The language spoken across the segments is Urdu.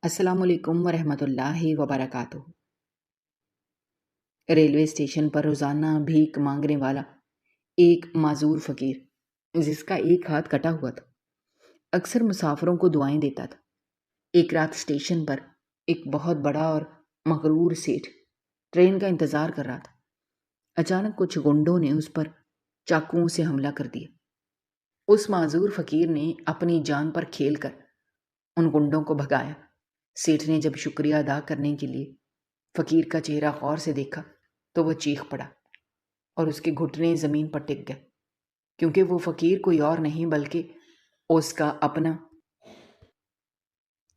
السلام علیکم ورحمۃ اللہ وبرکاتہ۔ ریلوے اسٹیشن پر روزانہ بھیک مانگنے والا ایک معذور فقیر جس کا ایک ہاتھ کٹا ہوا تھا اکثر مسافروں کو دعائیں دیتا تھا۔ ایک رات اسٹیشن پر ایک بہت بڑا اور مغرور سیٹھ ٹرین کا انتظار کر رہا تھا۔ اچانک کچھ گنڈوں نے اس پر چاقوؤں سے حملہ کر دیا۔ اس معذور فقیر نے اپنی جان پر کھیل کر ان گنڈوں کو بھگایا۔ سیٹھ نے جب شکریہ ادا کرنے کے لیے فقیر کا چہرہ غور سے دیکھا تو وہ چیخ پڑا اور اس کے گھٹنے زمین پر ٹک گئے، کیونکہ وہ فقیر کوئی اور نہیں بلکہ اس کا اپنا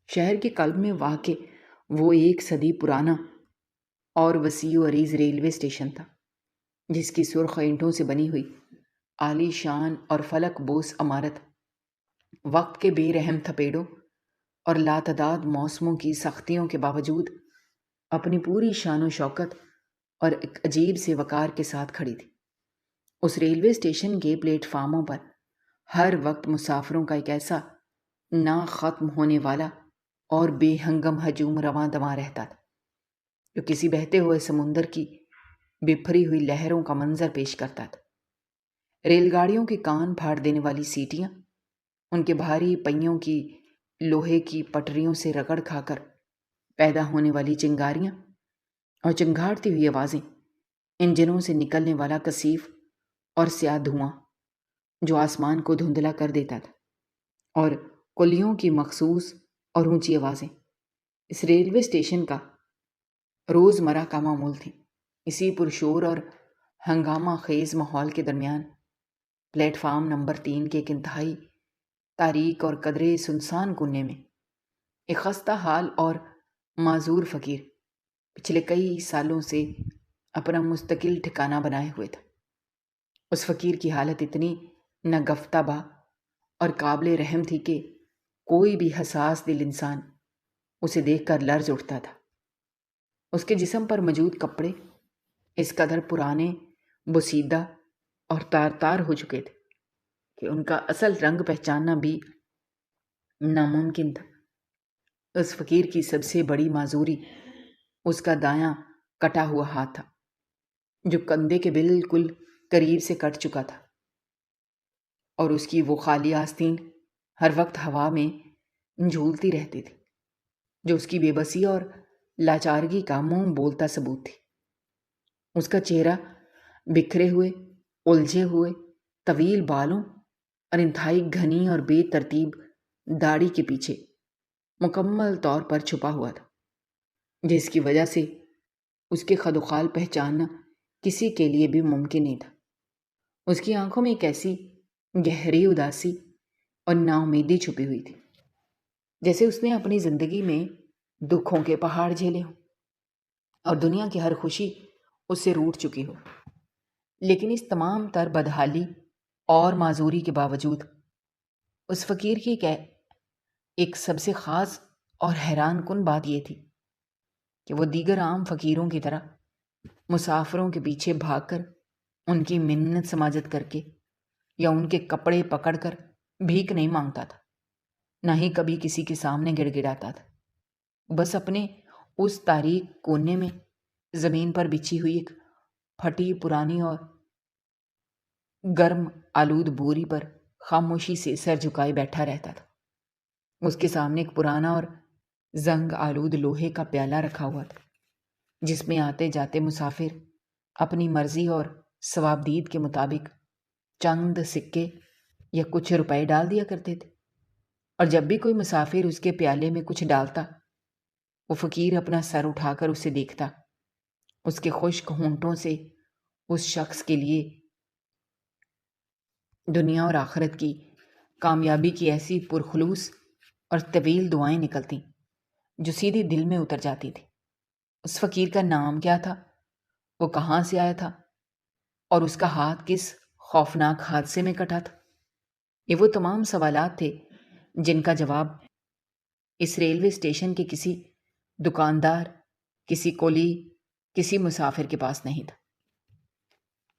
شہر کے قلب میں واقع وہ ایک صدی پرانا اور وسیع و عریض ریلوے اسٹیشن تھا، جس کی سرخ اینٹوں سے بنی ہوئی عالی شان اور فلک بوس عمارت وقت کے بے رحم تھپیڑوں اور لاتعداد موسموں کی سختیوں کے باوجود اپنی پوری شان و شوکت اور ایک عجیب سے وقار کے ساتھ کھڑی تھی۔ اس ریلوے اسٹیشن کے پلیٹ فارموں پر ہر وقت مسافروں کا ایک ایسا نا ختم ہونے والا اور بے ہنگم ہجوم رواں دواں رہتا تھا، جو کسی بہتے ہوئے سمندر کی بپھری ہوئی لہروں کا منظر پیش کرتا تھا۔ ریل گاڑیوں کے کان پھاڑ دینے والی سیٹیاں، ان کے بھاری پہیوں کی لوہے کی پٹریوں سے رگڑ کھا کر پیدا ہونے والی چنگاریاں اور چنگھاڑتی ہوئی آوازیں، انجنوں سے نکلنے والا کثیف اور سیاہ دھواں جو آسمان کو دھندلا کر دیتا تھا، اور کلیوں کی مخصوص اور اونچی آوازیں اس ریلوے اسٹیشن کا روزمرہ کا معمول تھیں۔ اسی پرشور اور ہنگامہ خیز ماحول کے درمیان پلیٹ فارم نمبر 3 کے ایک انتہائی تاریک اور قدرے سنسان کونے میں ایک خستہ حال اور معذور فقیر پچھلے کئی سالوں سے اپنا مستقل ٹھکانہ بنائے ہوئے تھا۔ اس فقیر کی حالت اتنی ناگفتہ با اور قابل رحم تھی کہ کوئی بھی حساس دل انسان اسے دیکھ کر لرز اٹھتا تھا۔ اس کے جسم پر موجود کپڑے اس قدر پرانے، بوسیدہ اور تار تار ہو چکے تھے کہ ان کا اصل رنگ پہچاننا بھی ناممکن تھا۔ اس فقیر کی سب سے بڑی معذوری اس کا دایاں کٹا ہوا ہاتھ تھا، جو کندھے کے بالکل قریب سے کٹ چکا تھا، اور اس کی وہ خالی آستین ہر وقت ہوا میں جھولتی رہتی تھی، جو اس کی بے بسی اور لاچارگی کا منہ بولتا ثبوت تھی۔ اس کا چہرہ بکھرے ہوئے، الجھے ہوئے طویل بالوں اور انتہائی گھنی اور بے ترتیب داڑھی کے پیچھے مکمل طور پر چھپا ہوا تھا، جس کی وجہ سے اس کے خد و خال پہچاننا کسی کے لیے بھی ممکن نہیں تھا۔ اس کی آنکھوں میں ایک ایسی گہری اداسی اور نا امیدی چھپی ہوئی تھی، جیسے اس نے اپنی زندگی میں دکھوں کے پہاڑ جھیلے ہوں اور دنیا کی ہر خوشی اس سے روٹھ چکی ہو۔ لیکن اس تمام تر بدحالی اور معذوری کے باوجود اس فقیر کی ایک سب سے خاص اور حیران کن بات یہ تھی کہ وہ دیگر عام فقیروں کی طرح مسافروں کے پیچھے بھاگ کر ان کی منت سماجت کر کے یا ان کے کپڑے پکڑ کر بھیک نہیں مانگتا تھا، نہ ہی کبھی کسی کے سامنے گڑ گڑاتا تھا۔ بس اپنے اس تاریک کونے میں زمین پر بچھی ہوئی ایک پھٹی پرانی اور گرم آلود بوری پر خاموشی سے سر جھکائے بیٹھا رہتا تھا۔ اس کے سامنے ایک پرانا اور زنگ آلود لوہے کا پیالہ رکھا ہوا تھا، جس میں آتے جاتے مسافر اپنی مرضی اور ثوابدید کے مطابق چند سکے یا کچھ روپے ڈال دیا کرتے تھے، اور جب بھی کوئی مسافر اس کے پیالے میں کچھ ڈالتا، وہ فقیر اپنا سر اٹھا کر اسے دیکھتا، اس کے خشک ہونٹوں سے اس شخص کے لیے دنیا اور آخرت کی کامیابی کی ایسی پرخلوص اور طویل دعائیں نکلتیں جو سیدھی دل میں اتر جاتی تھی۔ اس فقیر کا نام کیا تھا، وہ کہاں سے آیا تھا، اور اس کا ہاتھ کس خوفناک حادثے میں کٹا تھا؟ یہ وہ تمام سوالات تھے جن کا جواب اس ریلوے اسٹیشن کے کسی دکاندار، کسی کولی، کسی مسافر کے پاس نہیں تھا۔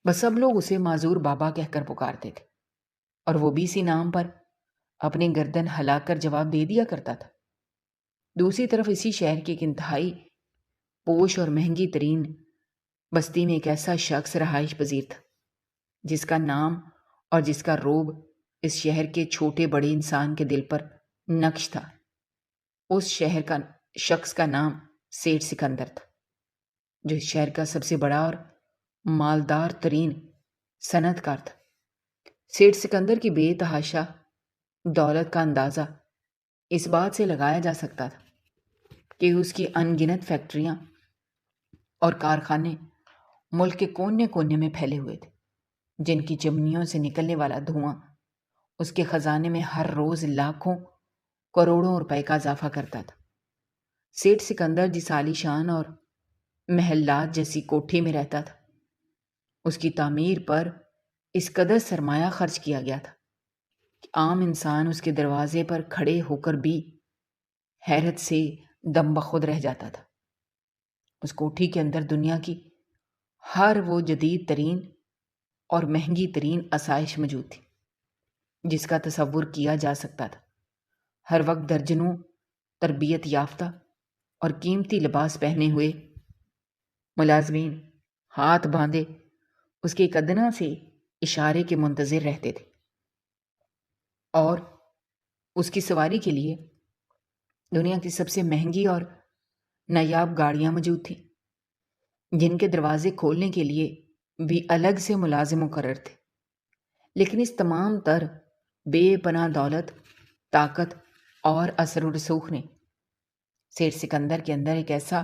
بس سب لوگ اسے معذور بابا کہہ کر پکارتے تھے، اور وہ بھی اسی نام پر اپنی گردن ہلا کر جواب دے دیا کرتا تھا۔ دوسری طرف اسی شہر کی ایک انتہائی پوش اور مہنگی ترین بستی میں ایک ایسا شخص رہائش پذیر تھا جس کا نام اور جس کا روب اس شہر کے چھوٹے بڑے انسان کے دل پر نقش تھا۔ اس شہر کا شخص کا نام سیٹھ سکندر تھا، جو اس شہر کا سب سے بڑا اور مالدار ترین صنعت کار تھا۔ سیٹھ سکندر کی بے تحاشا دولت کا اندازہ اس بات سے لگایا جا سکتا تھا کہ اس کی ان گنت فیکٹریاں اور کارخانے ملک کے کونے کونے میں پھیلے ہوئے تھے، جن کی چمنیوں سے نکلنے والا دھواں اس کے خزانے میں ہر روز لاکھوں کروڑوں روپے کا اضافہ کرتا تھا۔ سیٹھ سکندر جس عالی شان اور محلات جیسی کوٹھی میں رہتا تھا، اس کی تعمیر پر اس قدر سرمایہ خرچ کیا گیا تھا کہ عام انسان اس کے دروازے پر کھڑے ہو کر بھی حیرت سے دم بخود رہ جاتا تھا۔ اس کوٹھی کے اندر دنیا کی ہر وہ جدید ترین اور مہنگی ترین آسائش موجود تھی جس کا تصور کیا جا سکتا تھا۔ ہر وقت درجنوں تربیت یافتہ اور قیمتی لباس پہنے ہوئے ملازمین ہاتھ باندھے اس کے ایک ادنا سے اشارے کے منتظر رہتے تھے، اور اس کی سواری کے لیے دنیا کی سب سے مہنگی اور نایاب گاڑیاں موجود تھیں، جن کے دروازے کھولنے کے لیے بھی الگ سے ملازم مقرر تھے۔ لیکن اس تمام تر بے پناہ دولت، طاقت اور اثر و رسوخ نے سیٹھ سکندر کے اندر ایک ایسا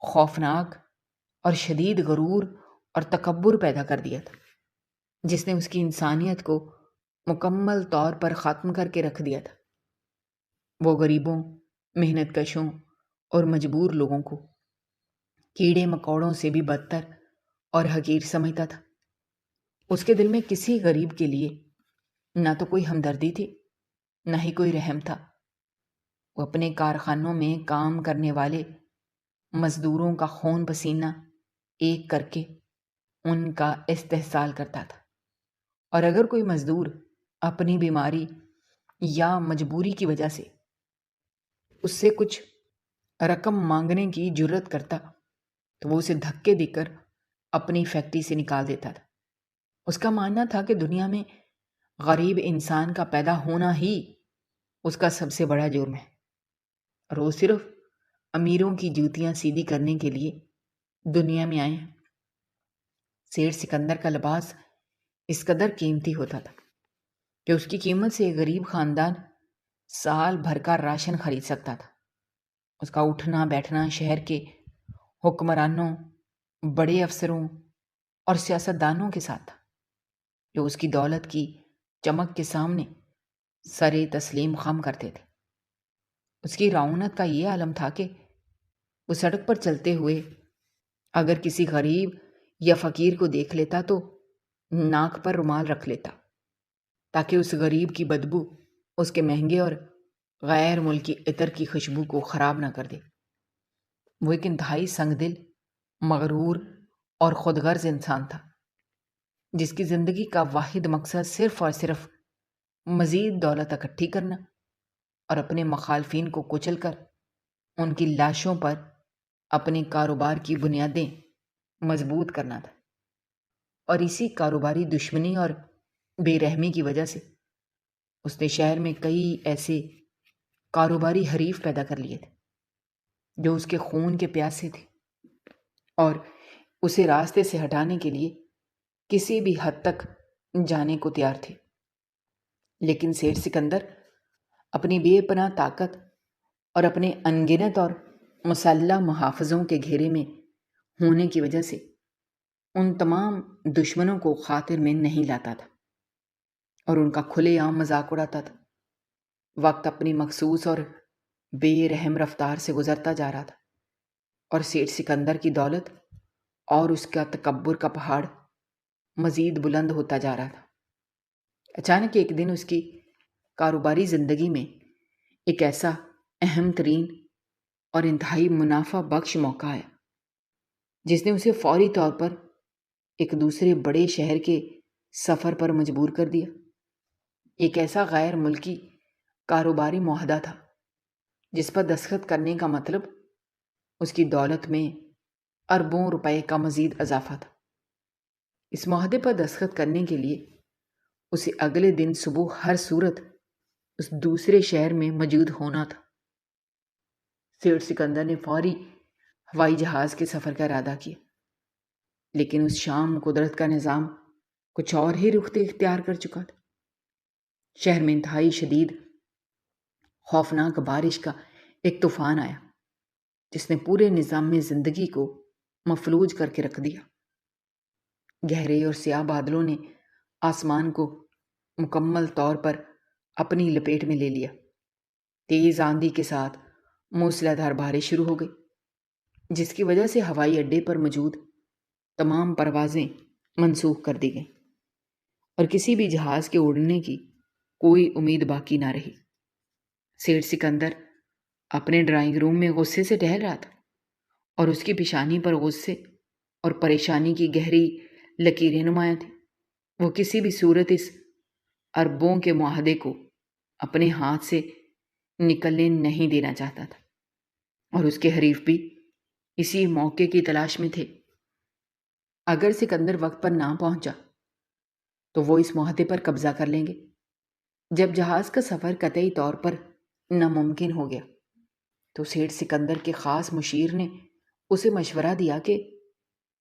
خوفناک اور شدید غرور اور تکبر پیدا کر دیا تھا جس نے اس کی انسانیت کو مکمل طور پر ختم کر کے رکھ دیا تھا۔ وہ غریبوں، محنت کشوں اور مجبور لوگوں کو کیڑے مکوڑوں سے بھی بدتر اور حقیر سمجھتا تھا۔ اس کے دل میں کسی غریب کے لیے نہ تو کوئی ہمدردی تھی، نہ ہی کوئی رحم تھا۔ وہ اپنے کارخانوں میں کام کرنے والے مزدوروں کا خون پسینہ ایک کر کے ان کا استحصال کرتا تھا، اور اگر کوئی مزدور اپنی بیماری یا مجبوری کی وجہ سے اس سے کچھ رقم مانگنے کی جرت کرتا تو وہ اسے دھکے دے کر اپنی فیکٹری سے نکال دیتا تھا۔ اس کا ماننا تھا کہ دنیا میں غریب انسان کا پیدا ہونا ہی اس کا سب سے بڑا جرم ہے، اور وہ صرف امیروں کی جوتیاں سیدھی کرنے کے لیے دنیا میں آئے ہیں۔ سیٹھ سکندر کا لباس اس قدر قیمتی ہوتا تھا کہ اس کی قیمت سے ایک غریب خاندان سال بھر کا راشن خرید سکتا تھا۔ اس کا اٹھنا بیٹھنا شہر کے حکمرانوں، بڑے افسروں اور سیاستدانوں کے ساتھ تھا، جو اس کی دولت کی چمک کے سامنے سر تسلیم خم کرتے تھے۔ اس کی رعونت کا یہ عالم تھا کہ وہ سڑک پر چلتے ہوئے اگر کسی غریب یا فقیر کو دیکھ لیتا تو ناک پر رومال رکھ لیتا تاکہ اس غریب کی بدبو اس کے مہنگے اور غیر ملکی عطر کی خوشبو کو خراب نہ کر دے۔ وہ ایک انتہائی سنگ دل، مغرور اور خود غرض انسان تھا، جس کی زندگی کا واحد مقصد صرف اور صرف مزید دولت اکٹھی کرنا اور اپنے مخالفین کو کچل کر ان کی لاشوں پر اپنے کاروبار کی بنیادیں مضبوط کرنا تھا۔ اور اسی کاروباری دشمنی اور بے رحمی کی وجہ سے اس نے شہر میں کئی ایسے کاروباری حریف پیدا کر لیے تھے جو اس کے خون کے پیاسے تھے اور اسے راستے سے ہٹانے کے لیے کسی بھی حد تک جانے کو تیار تھے۔ لیکن سیٹھ سکندر اپنی بے پناہ طاقت اور اپنے انگنت اور مسلح محافظوں کے گھیرے میں ہونے کی وجہ سے ان تمام دشمنوں کو خاطر میں نہیں لاتا تھا اور ان کا کھلے عام مذاق اڑاتا تھا۔ وقت اپنی مخصوص اور بے رحم رفتار سے گزرتا جا رہا تھا، اور سیٹھ سکندر کی دولت اور اس کا تکبر کا پہاڑ مزید بلند ہوتا جا رہا تھا۔ اچانک ایک دن اس کی کاروباری زندگی میں ایک ایسا اہم ترین اور انتہائی منافع بخش موقع آیا جس نے اسے فوری طور پر ایک دوسرے بڑے شہر کے سفر پر مجبور کر دیا۔ ایک ایسا غیر ملکی کاروباری معاہدہ تھا جس پر دستخط کرنے کا مطلب اس کی دولت میں اربوں روپے کا مزید اضافہ تھا۔ اس معاہدے پر دستخط کرنے کے لیے اسے اگلے دن صبح ہر صورت اس دوسرے شہر میں موجود ہونا تھا۔ سیٹھ سکندر نے فوری ہوائی جہاز کے سفر کا ارادہ کیا، لیکن اس شام قدرت کا نظام کچھ اور ہی رخ اختیار کر چکا تھا۔ شہر میں انتہائی شدید خوفناک بارش کا ایک طوفان آیا جس نے پورے نظام میں زندگی کو مفلوج کر کے رکھ دیا۔ گہرے اور سیاہ بادلوں نے آسمان کو مکمل طور پر اپنی لپیٹ میں لے لیا۔ تیز آندھی کے ساتھ موسلا دھار بارش شروع ہو گئی، جس کی وجہ سے ہوائی اڈے پر موجود تمام پروازیں منسوخ کر دی گئیں اور کسی بھی جہاز کے اڑنے کی کوئی امید باقی نہ رہی۔ سیٹھ سکندر اپنے ڈرائنگ روم میں غصے سے ٹہل رہا تھا اور اس کی پیشانی پر غصے اور پریشانی کی گہری لکیریں نمایاں تھیں۔ وہ کسی بھی صورت اس اربوں کے معاہدے کو اپنے ہاتھ سے نکلنے نہیں دینا چاہتا تھا، اور اس کے حریف بھی اسی موقع کی تلاش میں تھے۔ اگر سکندر وقت پر نہ پہنچا تو وہ اس معاہدے پر قبضہ کر لیں گے۔ جب جہاز کا سفر قطعی طور پر ناممکن ہو گیا تو سیٹھ سکندر کے خاص مشیر نے اسے مشورہ دیا کہ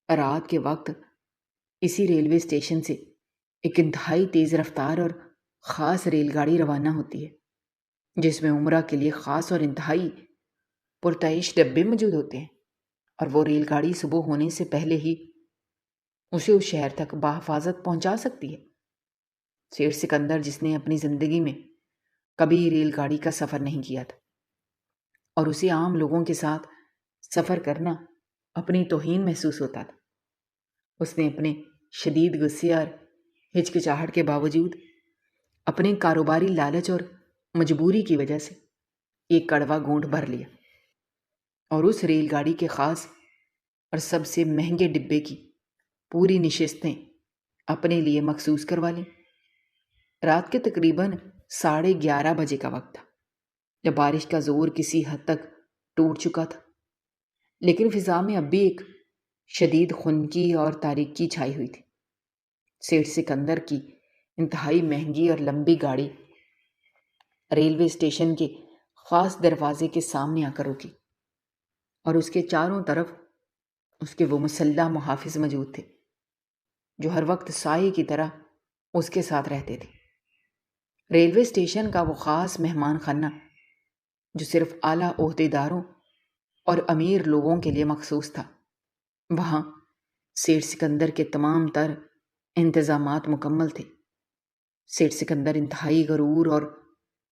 رات کے وقت اسی ریلوے اسٹیشن سے ایک انتہائی تیز رفتار اور خاص ریل گاڑی روانہ ہوتی ہے، جس میں عمرہ کے لیے خاص اور انتہائی پرتعیش ڈبے موجود ہوتے ہیں، اور وہ ریل گاڑی صبح ہونے سے پہلے ہی اسے اس شہر تک بحفاظت پہنچا سکتی ہے۔ سیٹھ سکندر، جس نے اپنی زندگی میں کبھی ریل گاڑی کا سفر نہیں کیا تھا اور اسے عام لوگوں کے ساتھ سفر کرنا اپنی توہین محسوس ہوتا تھا، اس نے اپنے شدید غصے اور ہچکچاہٹ کے باوجود اپنے کاروباری لالچ اور مجبوری کی وجہ سے ایک کڑوا گھونٹ بھر لیا اور اس ریل گاڑی کے خاص اور سب سے مہنگے ڈبے کی پوری نشستیں اپنے لیے مخصوص کروا لیں۔ رات کے تقریباً 11:30 بجے کا وقت تھا جب بارش کا زور کسی حد تک ٹوٹ چکا تھا، لیکن فضا میں اب بھی ایک شدید خنکی اور تاریکی چھائی ہوئی تھی۔ سیٹھ سکندر کی انتہائی مہنگی اور لمبی گاڑی ریلوے اسٹیشن کے خاص دروازے کے سامنے آ کر رکی، اور اس کے چاروں طرف اس کے وہ مسلح محافظ موجود تھے جو ہر وقت سائے کی طرح اس کے ساتھ رہتے تھے۔ ریلوے اسٹیشن کا وہ خاص مہمان خانہ جو صرف اعلیٰ عہدیداروں اور امیر لوگوں کے لیے مخصوص تھا، وہاں سیٹھ سکندر کے تمام تر انتظامات مکمل تھے۔ سیٹھ سکندر انتہائی غرور اور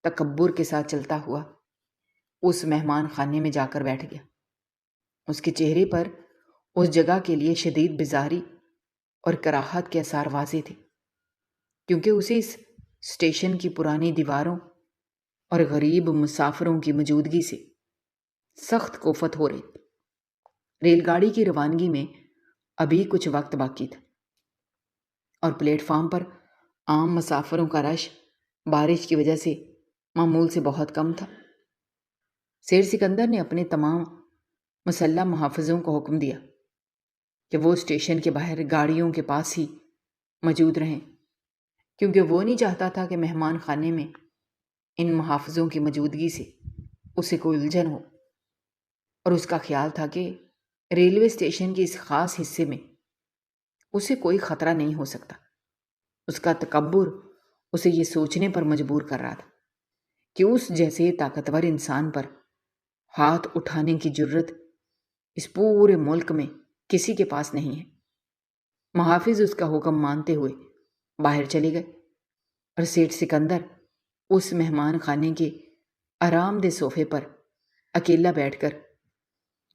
تکبر کے ساتھ چلتا ہوا اس مہمان خانے میں جا کر بیٹھ گیا۔ اس کے چہرے پر اس جگہ کے لیے شدید بیزاری اور کراہت کے آثار واضح تھے، کیونکہ اسے اس اسٹیشن کی پرانی دیواروں اور غریب مسافروں کی موجودگی سے سخت کوفت ہو رہی۔ ریل گاڑی کی روانگی میں ابھی کچھ وقت باقی تھا اور پلیٹ فارم پر عام مسافروں کا رش بارش کی وجہ سے معمول سے بہت کم تھا۔ سیٹھ سکندر نے اپنے تمام مسلح محافظوں کو حکم دیا کہ وہ اسٹیشن کے باہر گاڑیوں کے پاس ہی موجود رہیں، کیونکہ وہ نہیں چاہتا تھا کہ مہمان خانے میں ان محافظوں کی موجودگی سے اسے کوئی الجھن ہو، اور اس کا خیال تھا کہ ریلوے اسٹیشن کے اس خاص حصے میں اسے کوئی خطرہ نہیں ہو سکتا۔ اس کا تکبر اسے یہ سوچنے پر مجبور کر رہا تھا کہ اس جیسے طاقتور انسان پر ہاتھ اٹھانے کی جرت اس پورے ملک میں کسی کے پاس نہیں ہے۔ محافظ اس کا حکم مانتے ہوئے باہر چلے گئے اور سیٹھ سکندر اس مہمان خانے کے آرام دہ صوفے پر اکیلا بیٹھ کر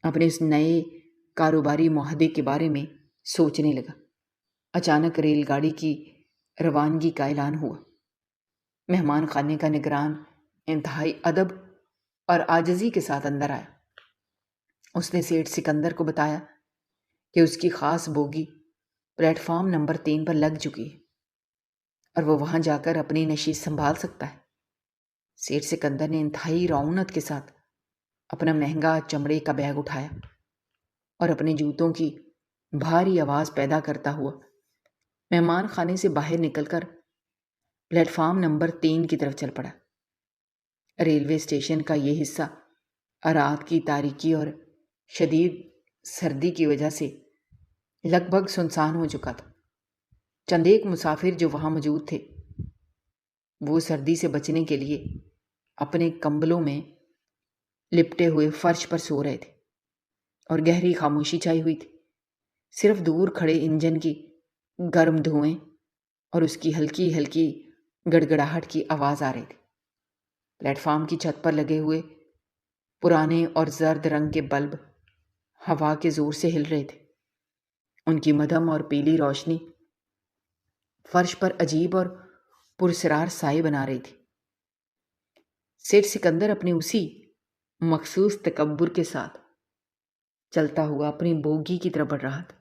اپنے اس نئے کاروباری معاہدے کے بارے میں سوچنے لگا۔ اچانک ریل گاڑی کی روانگی کا اعلان ہوا۔ مہمان خانے کا نگران انتہائی ادب اور عاجزی کے ساتھ اندر آیا۔ اس نے سیٹھ سکندر کو بتایا کہ اس کی خاص بوگی پلیٹ فارم نمبر 3 پر لگ چکی ہے اور وہ وہاں جا کر اپنی نشست سنبھال سکتا ہے۔ سیٹھ سکندر نے انتہائی رعونت کے ساتھ اپنا مہنگا چمڑے کا بیگ اٹھایا اور اپنے جوتوں کی بھاری آواز پیدا کرتا ہوا مہمان خانے سے باہر نکل کر پلیٹ فارم نمبر 3 کی طرف چل پڑا۔ ریلوے اسٹیشن کا یہ حصہ رات کی تاریکی اور شدید سردی کی وجہ سے لگ بھگ سنسان ہو چکا تھا۔ چند ایک مسافر جو وہاں موجود تھے وہ سردی سے بچنے کے لیے اپنے کمبلوں میں لپٹے ہوئے فرش پر سو رہے تھے اور گہری خاموشی چھائی ہوئی تھی۔ صرف دور کھڑے انجن کی گرم دھوئیں اور اس کی ہلکی ہلکی گڑگڑاہٹ کی آواز آ رہی تھی۔ پلیٹ فارم کی چھت پر لگے ہوئے پرانے اور زرد رنگ کے بلب ہوا کے زور سے ہل رہے تھے۔ ان کی مدھم اور پیلی روشنی فرش پر عجیب اور پرسرار سائے بنا رہی تھی۔ سیٹھ سکندر اپنے اسی مخصوص تکبر کے ساتھ چلتا ہوا اپنی بوگی کی طرف بڑھ رہا تھا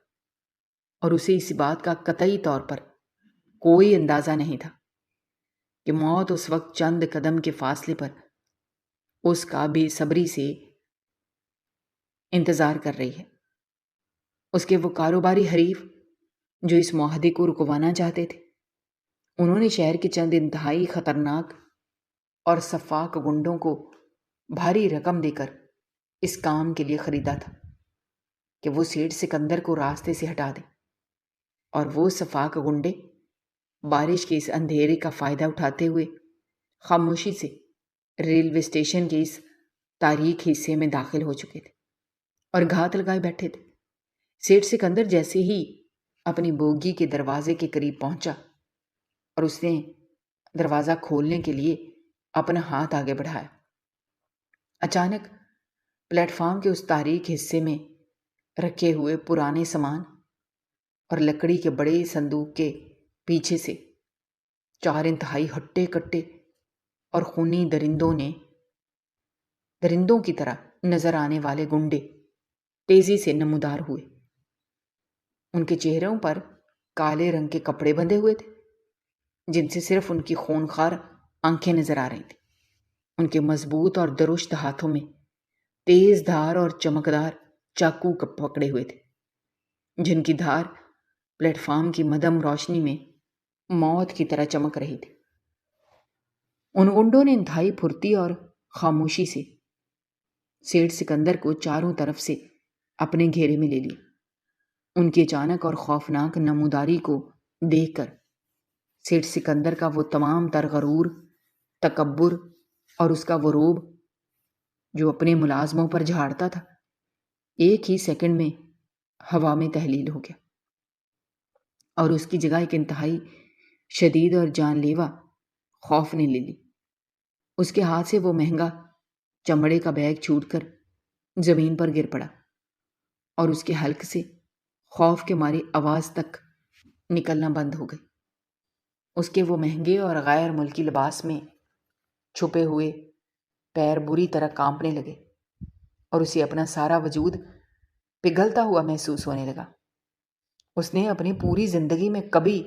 اور اسے اس بات کا قطعی طور پر کوئی اندازہ نہیں تھا کہ موت اس وقت چند قدم کے فاصلے پر اس کا بے صبری سے انتظار کر رہی ہے۔ اس کے وہ کاروباری حریف جو اس معاہدے کو رکوانا چاہتے تھے، انہوں نے شہر کے چند انتہائی خطرناک اور سفاک گنڈوں کو بھاری رقم دے کر اس کام کے لیے خریدا تھا کہ وہ سیٹھ سکندر کو راستے سے ہٹا دیں، اور وہ سفاک گنڈے بارش کے اس اندھیرے کا فائدہ اٹھاتے ہوئے خاموشی سے ریلوے اسٹیشن کے اس تاریک حصے میں داخل ہو چکے تھے اور گھات لگائے بیٹھے تھے۔ سیٹھ سکندر جیسے ہی اپنی بوگی کے دروازے کے قریب پہنچا اور اس نے دروازہ کھولنے کے لیے اپنا ہاتھ آگے بڑھایا، اچانک پلیٹ فارم کے اس تاریک حصے میں رکھے ہوئے پرانے سامان اور لکڑی کے بڑے صندوق کے پیچھے سے 4 انتہائی ہٹے کٹے اور خونی درندوں کی طرح نظر آنے والے گنڈے تیزی سے نمودار ہوئے۔ ان کے چہروں پر کالے رنگ کے کپڑے بندھے ہوئے تھے جن سے صرف ان کی خونخوار آنکھیں نظر آ رہی تھیں۔ ان کے مضبوط اور درشت ہاتھوں میں تیز دھار اور چمکدار چاقو پکڑے ہوئے تھے جن کی دھار پلیٹ فارم کی مدھم روشنی میں موت کی طرح چمک رہی تھی۔ ان گنڈوں نے انتہائی پھرتی اور خاموشی سے سیٹھ سکندر کو چاروں طرف سے اپنے گھیرے میں لے لیا۔ ان کی اچانک اور خوفناک نموداری کو دیکھ کر سیٹھ سکندر کا وہ تمام تر غرور، تکبر اور اس کا وہ روب جو اپنے ملازموں پر جھاڑتا تھا ایک ہی سیکنڈ میں ہوا میں تحلیل ہو گیا اور اس کی جگہ ایک انتہائی شدید اور جان لیوا خوف نے لے لی۔ اس کے ہاتھ سے وہ مہنگا چمڑے کا بیگ چھوٹ کر زمین پر گر پڑا اور اس کے حلق سے خوف کے مارے آواز تک نکلنا بند ہو گئی۔ اس کے وہ مہنگے اور غیر ملکی لباس میں چھپے ہوئے پیر بری طرح کانپنے لگے اور اسے اپنا سارا وجود پگھلتا ہوا محسوس ہونے لگا۔ اس نے اپنی پوری زندگی میں کبھی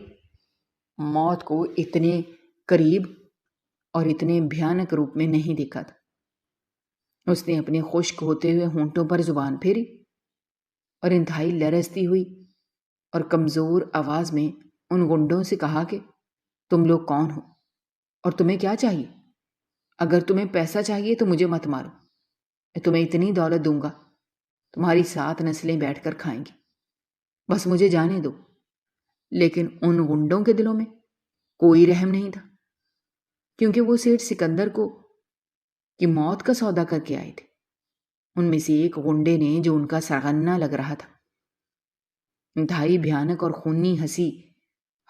موت کو اتنے قریب اور اتنے بھیانک روپ میں نہیں دیکھا تھا۔ اس نے اپنے خشک ہوتے ہوئے ہونٹوں پر زبان پھیری اور انتہائی لرزتی ہوئی اور کمزور آواز میں ان گنڈوں سے کہا کہ تم لوگ کون ہو اور تمہیں کیا چاہیے؟ اگر تمہیں پیسہ چاہیے تو مجھے مت مارو، میں تمہیں اتنی دولت دوں گا تمہاری 7 نسلیں بیٹھ کر کھائیں گی، بس مجھے جانے دو۔ لیکن ان گنڈوں کے دلوں میں کوئی رحم نہیں تھا کیونکہ وہ سیٹھ سکندر کی موت کا سودا کر کے آئے تھے۔ ان میں سے ایک گنڈے نے جو ان کا سرغنہ لگ رہا تھا انتہائی بھیانک اور خونی ہنسی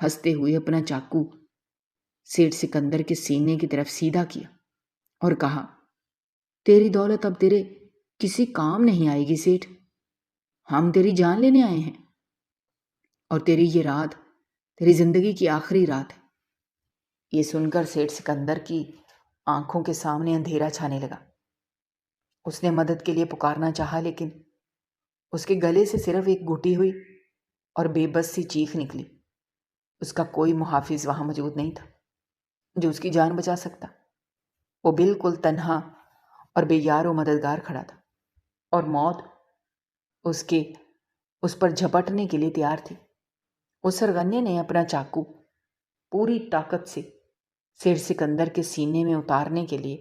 ہنستے ہوئے اپنا چاقو سیٹھ سکندر کے سینے کی طرف سیدھا کیا اور کہا، تیری دولت اب تیرے کسی کام نہیں آئے گی سیٹھ، ہم تیری جان لینے آئے ہیں اور تیری یہ رات تیری زندگی کی آخری رات ہے۔ یہ سن کر سیٹھ سکندر کی آنکھوں کے سامنے اندھیرا چھانے لگا۔ اس نے مدد کے لیے پکارنا چاہا لیکن اس کے گلے سے صرف ایک گھٹی ہوئی اور بے بس سی چیخ نکلی۔ اس کا کوئی محافظ وہاں موجود نہیں تھا جو اس کی جان بچا سکتا۔ وہ بالکل تنہا اور بے یار و مددگار کھڑا تھا، اور موت اس پر جھپٹنے کے لیے تیار تھی۔ اس سرغنے نے اپنا چاقو پوری طاقت سے سیر سکندر کے سینے میں اتارنے کے لیے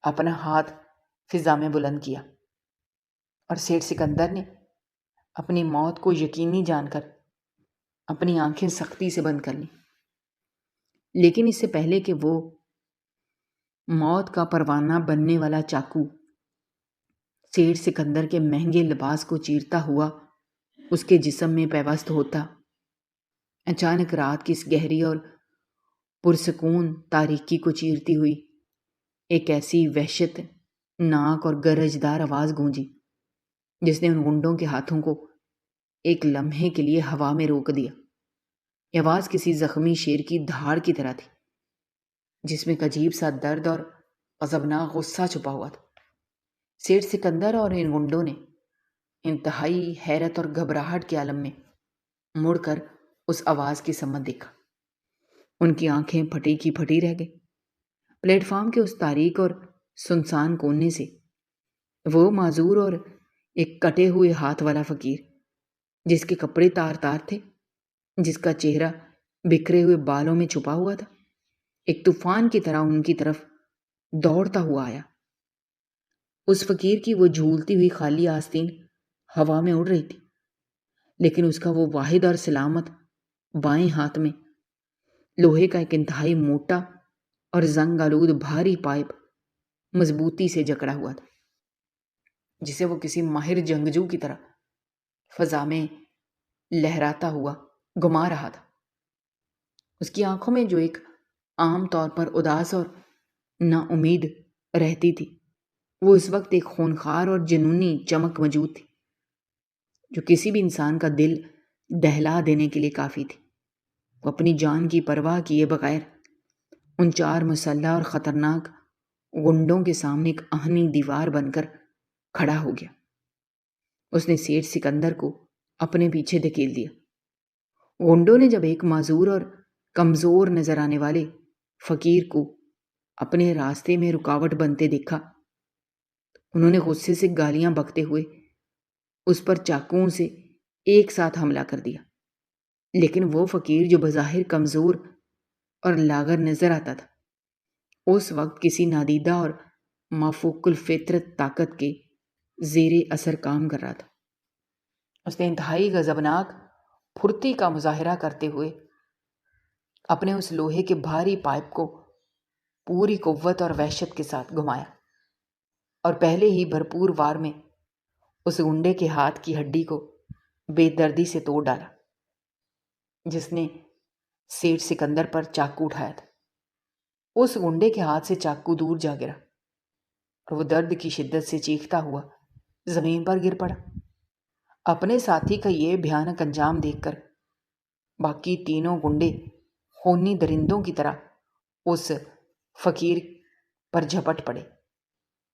اپنا ہاتھ فضا میں بلند کیا، اور سیر سکندر نے اپنی موت کو یقینی جان کر اپنی آنکھیں سختی سے بند کر لیں۔ لیکن اس سے پہلے کہ وہ موت کا پروانہ بننے والا چاقو سیر سکندر کے مہنگے لباس کو چیرتا ہوا اس کے جسم میں پیوست ہوتا، اچانک رات کی اس گہری اور پرسکون تاریکی کو چیرتی ہوئی ایک ایسی وحشت ناک اور گرجدار آواز گونجی جس نے ان گنڈوں کے ہاتھوں کو ایک لمحے کے لیے ہوا میں روک دیا۔ یہ آواز کسی زخمی شیر کی دھاڑ کی طرح تھی جس میں ایک عجیب سا درد اور غضبناک غصہ چھپا ہوا تھا۔ سیر سکندر اور ان گنڈوں نے انتہائی حیرت اور گھبراہٹ کے عالم میں مڑ کر اس آواز کی سمت دیکھا۔ ان کی آنکھیں پھٹی کی پھٹی رہ گئی۔ پلیٹ فارم کے اس تاریک اور سنسان کونے سے وہ معذور اور ایک کٹے ہوئے ہاتھ والا فقیر، جس کے کپڑے تار تار تھے، جس کا چہرہ بکھرے ہوئے بالوں میں چھپا ہوا تھا، ایک طوفان کی طرح ان کی طرف دوڑتا ہوا آیا۔ اس فقیر کی وہ جھولتی ہوئی خالی آستین ہوا میں اڑ رہی تھی، لیکن اس کا وہ واحد اور سلامت بائیں ہاتھ میں لوہے کا ایک انتہائی موٹا اور زنگ آلود بھاری پائپ مضبوطی سے جکڑا ہوا تھا، جسے وہ کسی ماہر جنگجو کی طرح فضا میں لہراتا ہوا گھما رہا تھا۔ اس کی آنکھوں میں جو ایک عام طور پر اداس اور نا امید رہتی تھی، وہ اس وقت ایک خونخوار اور جنونی چمک موجود تھی جو کسی بھی انسان کا دل دہلا دینے کے لیے کافی تھی۔ وہ اپنی جان کی پرواہ کیے بغیر ان چار مسلح اور خطرناک گنڈوں کے سامنے ایک آہنی دیوار بن کر کھڑا ہو گیا۔ اس نے سیر سکندر کو اپنے پیچھے دھکیل دیا۔ گنڈوں نے جب ایک معذور اور کمزور نظر آنے والے فقیر کو اپنے راستے میں رکاوٹ بنتے دیکھا، انہوں نے غصے سے گالیاں بکتے ہوئے اس پر چاقوؤں سے ایک ساتھ حملہ کر دیا۔ لیکن وہ فقیر جو بظاہر کمزور اور لاغر نظر آتا تھا، اس وقت کسی نادیدہ اور مافوق الفطرت طاقت کے زیر اثر کام کر رہا تھا۔ اس نے انتہائی غضبناک پھرتی کا مظاہرہ کرتے ہوئے اپنے اس لوہے کے بھاری پائپ کو پوری قوت اور وحشت کے ساتھ گھمایا، اور پہلے ہی بھرپور وار میں اس گنڈے کے ہاتھ کی ہڈی کو بے دردی سے توڑ ڈالا جس نے سیر سکندر پر چاقو اٹھایا تھا۔ اس گنڈے کے ہاتھ سے چاقو دور جا گرا اور وہ درد کی شدت سے چیختا ہوا زمین پر گر پڑا۔ اپنے ساتھی کا یہ بھیانک انجام دیکھ کر باقی تینوں گنڈے خونی درندوں کی طرح اس فقیر پر جھپٹ پڑے۔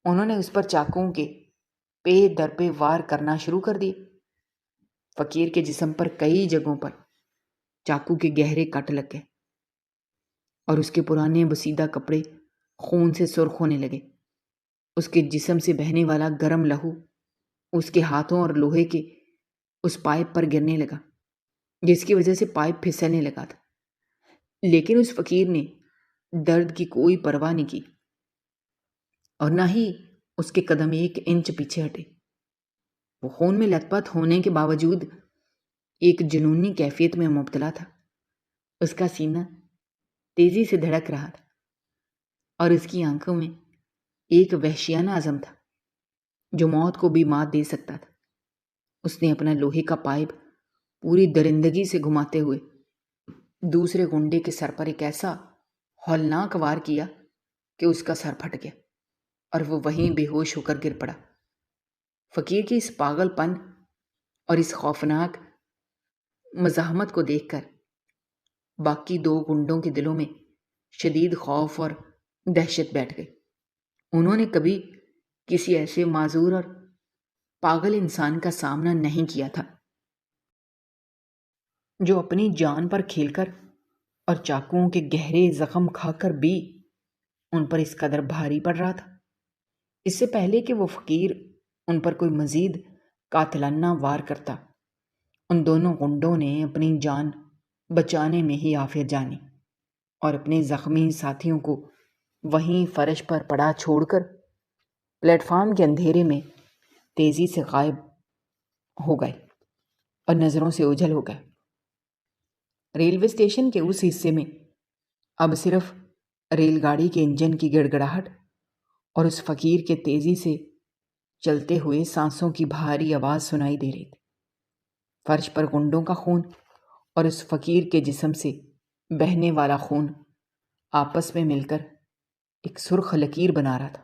انہوں نے اس پر چاقوؤں کے پے در پے وار کرنا شروع کر دیے۔ فقیر کے جسم پر کئی جگہوں پر چاقو کے گہرے کٹ لگ گئے اور اس کے پرانے بسیدہ کپڑے خون سے سرخ ہونے لگے۔ اس کے جسم سے بہنے والا گرم لہو اس کے ہاتھوں اور لوہے کے اس پائپ پر گرنے لگا، جس کی وجہ سے پائپ پھسلنے لگا تھا۔ لیکن اس فقیر نے درد کی کوئی پرواہ نہیں کی اور نہ ہی اس کے قدم ایک انچ پیچھے ہٹے۔ وہ خون میں لت پت ہونے کے باوجود ایک جنونی کیفیت میں مبتلا تھا۔ اس کا سینہ تیزی سے دھڑک رہا تھا اور اس کی آنکھوں میں ایک وحشیانہ عزم تھا جو موت کو بھی مات دے سکتا تھا۔ اس نے اپنا لوہے کا پائپ پوری درندگی سے گھماتے ہوئے دوسرے گنڈے کے سر پر ایک ایسا ہولناک وار کیا کہ اس کا سر پھٹ گیا اور وہ وہیں بے ہوش ہو کر گر پڑا۔ فقیر کی اس پاگل پن اور اس خوفناک مزاحمت کو دیکھ کر باقی دو گنڈوں کے دلوں میں شدید خوف اور دہشت بیٹھ گئی۔ انہوں نے کبھی کسی ایسے معذور اور پاگل انسان کا سامنا نہیں کیا تھا جو اپنی جان پر کھیل کر اور چاقوؤں کے گہرے زخم کھا کر بھی ان پر اس قدر بھاری پڑ رہا تھا۔ اس سے پہلے کہ وہ فقیر ان پر کوئی مزید قاتلانہ وار کرتا، ان دونوں غنڈوں نے اپنی جان بچانے میں ہی عافیت جانی اور اپنے زخمی ساتھیوں کو وہیں فرش پر پڑا چھوڑ کر پلیٹ فارم کے اندھیرے میں تیزی سے غائب ہو گئے اور نظروں سے اوجھل ہو گئے۔ ریلوے اسٹیشن کے اس حصے میں اب صرف ریل گاڑی کے انجن کی گڑگڑاہٹ اور اس فقیر کے تیزی سے چلتے ہوئے سانسوں کی بھاری آواز سنائی دے رہی تھی۔ فرش پر غنڈوں کا خون اور اس فقیر کے جسم سے بہنے والا خون آپس میں مل کر ایک سرخ لکیر بنا رہا تھا۔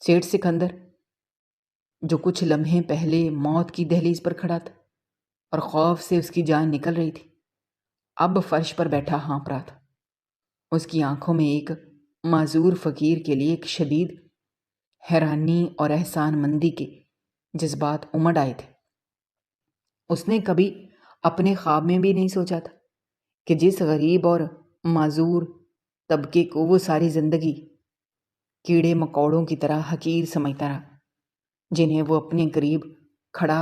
سیٹھ سکندر، جو کچھ لمحے پہلے موت کی دہلیز پر کھڑا تھا اور خوف سے اس کی جان نکل رہی تھی، اب فرش پر بیٹھا ہانپ رہا تھا۔ اس کی آنکھوں میں ایک معذور فقیر کے لیے ایک شدید حیرانی اور احسان مندی کے جذبات امڈ آئے تھے۔ اس نے کبھی اپنے خواب میں بھی نہیں سوچا تھا کہ جس غریب اور معذور طبقے کو وہ ساری زندگی کیڑے مکوڑوں کی طرح حقیر سمجھتا رہا، جنہیں وہ اپنے قریب کھڑا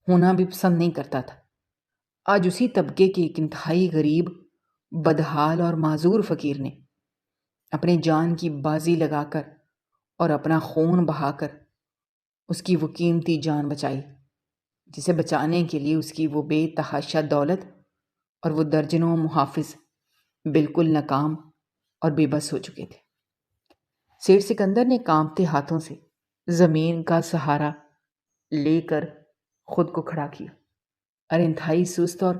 ہونا بھی پسند نہیں کرتا تھا، آج اسی طبقے کے ایک انتہائی غریب، بدحال اور معذور فقیر نے اپنے جان کی بازی لگا کر اور اپنا خون بہا کر اس کی وہ قیمتی جان بچائی، جسے بچانے کے لیے اس کی وہ بے تحاشا دولت اور وہ درجنوں محافظ بالکل ناکام اور بے بس ہو چکے تھے۔ سیٹھ سکندر نے کانپتے ہاتھوں سے زمین کا سہارا لے کر خود کو کھڑا کیا اور انتہائی سست اور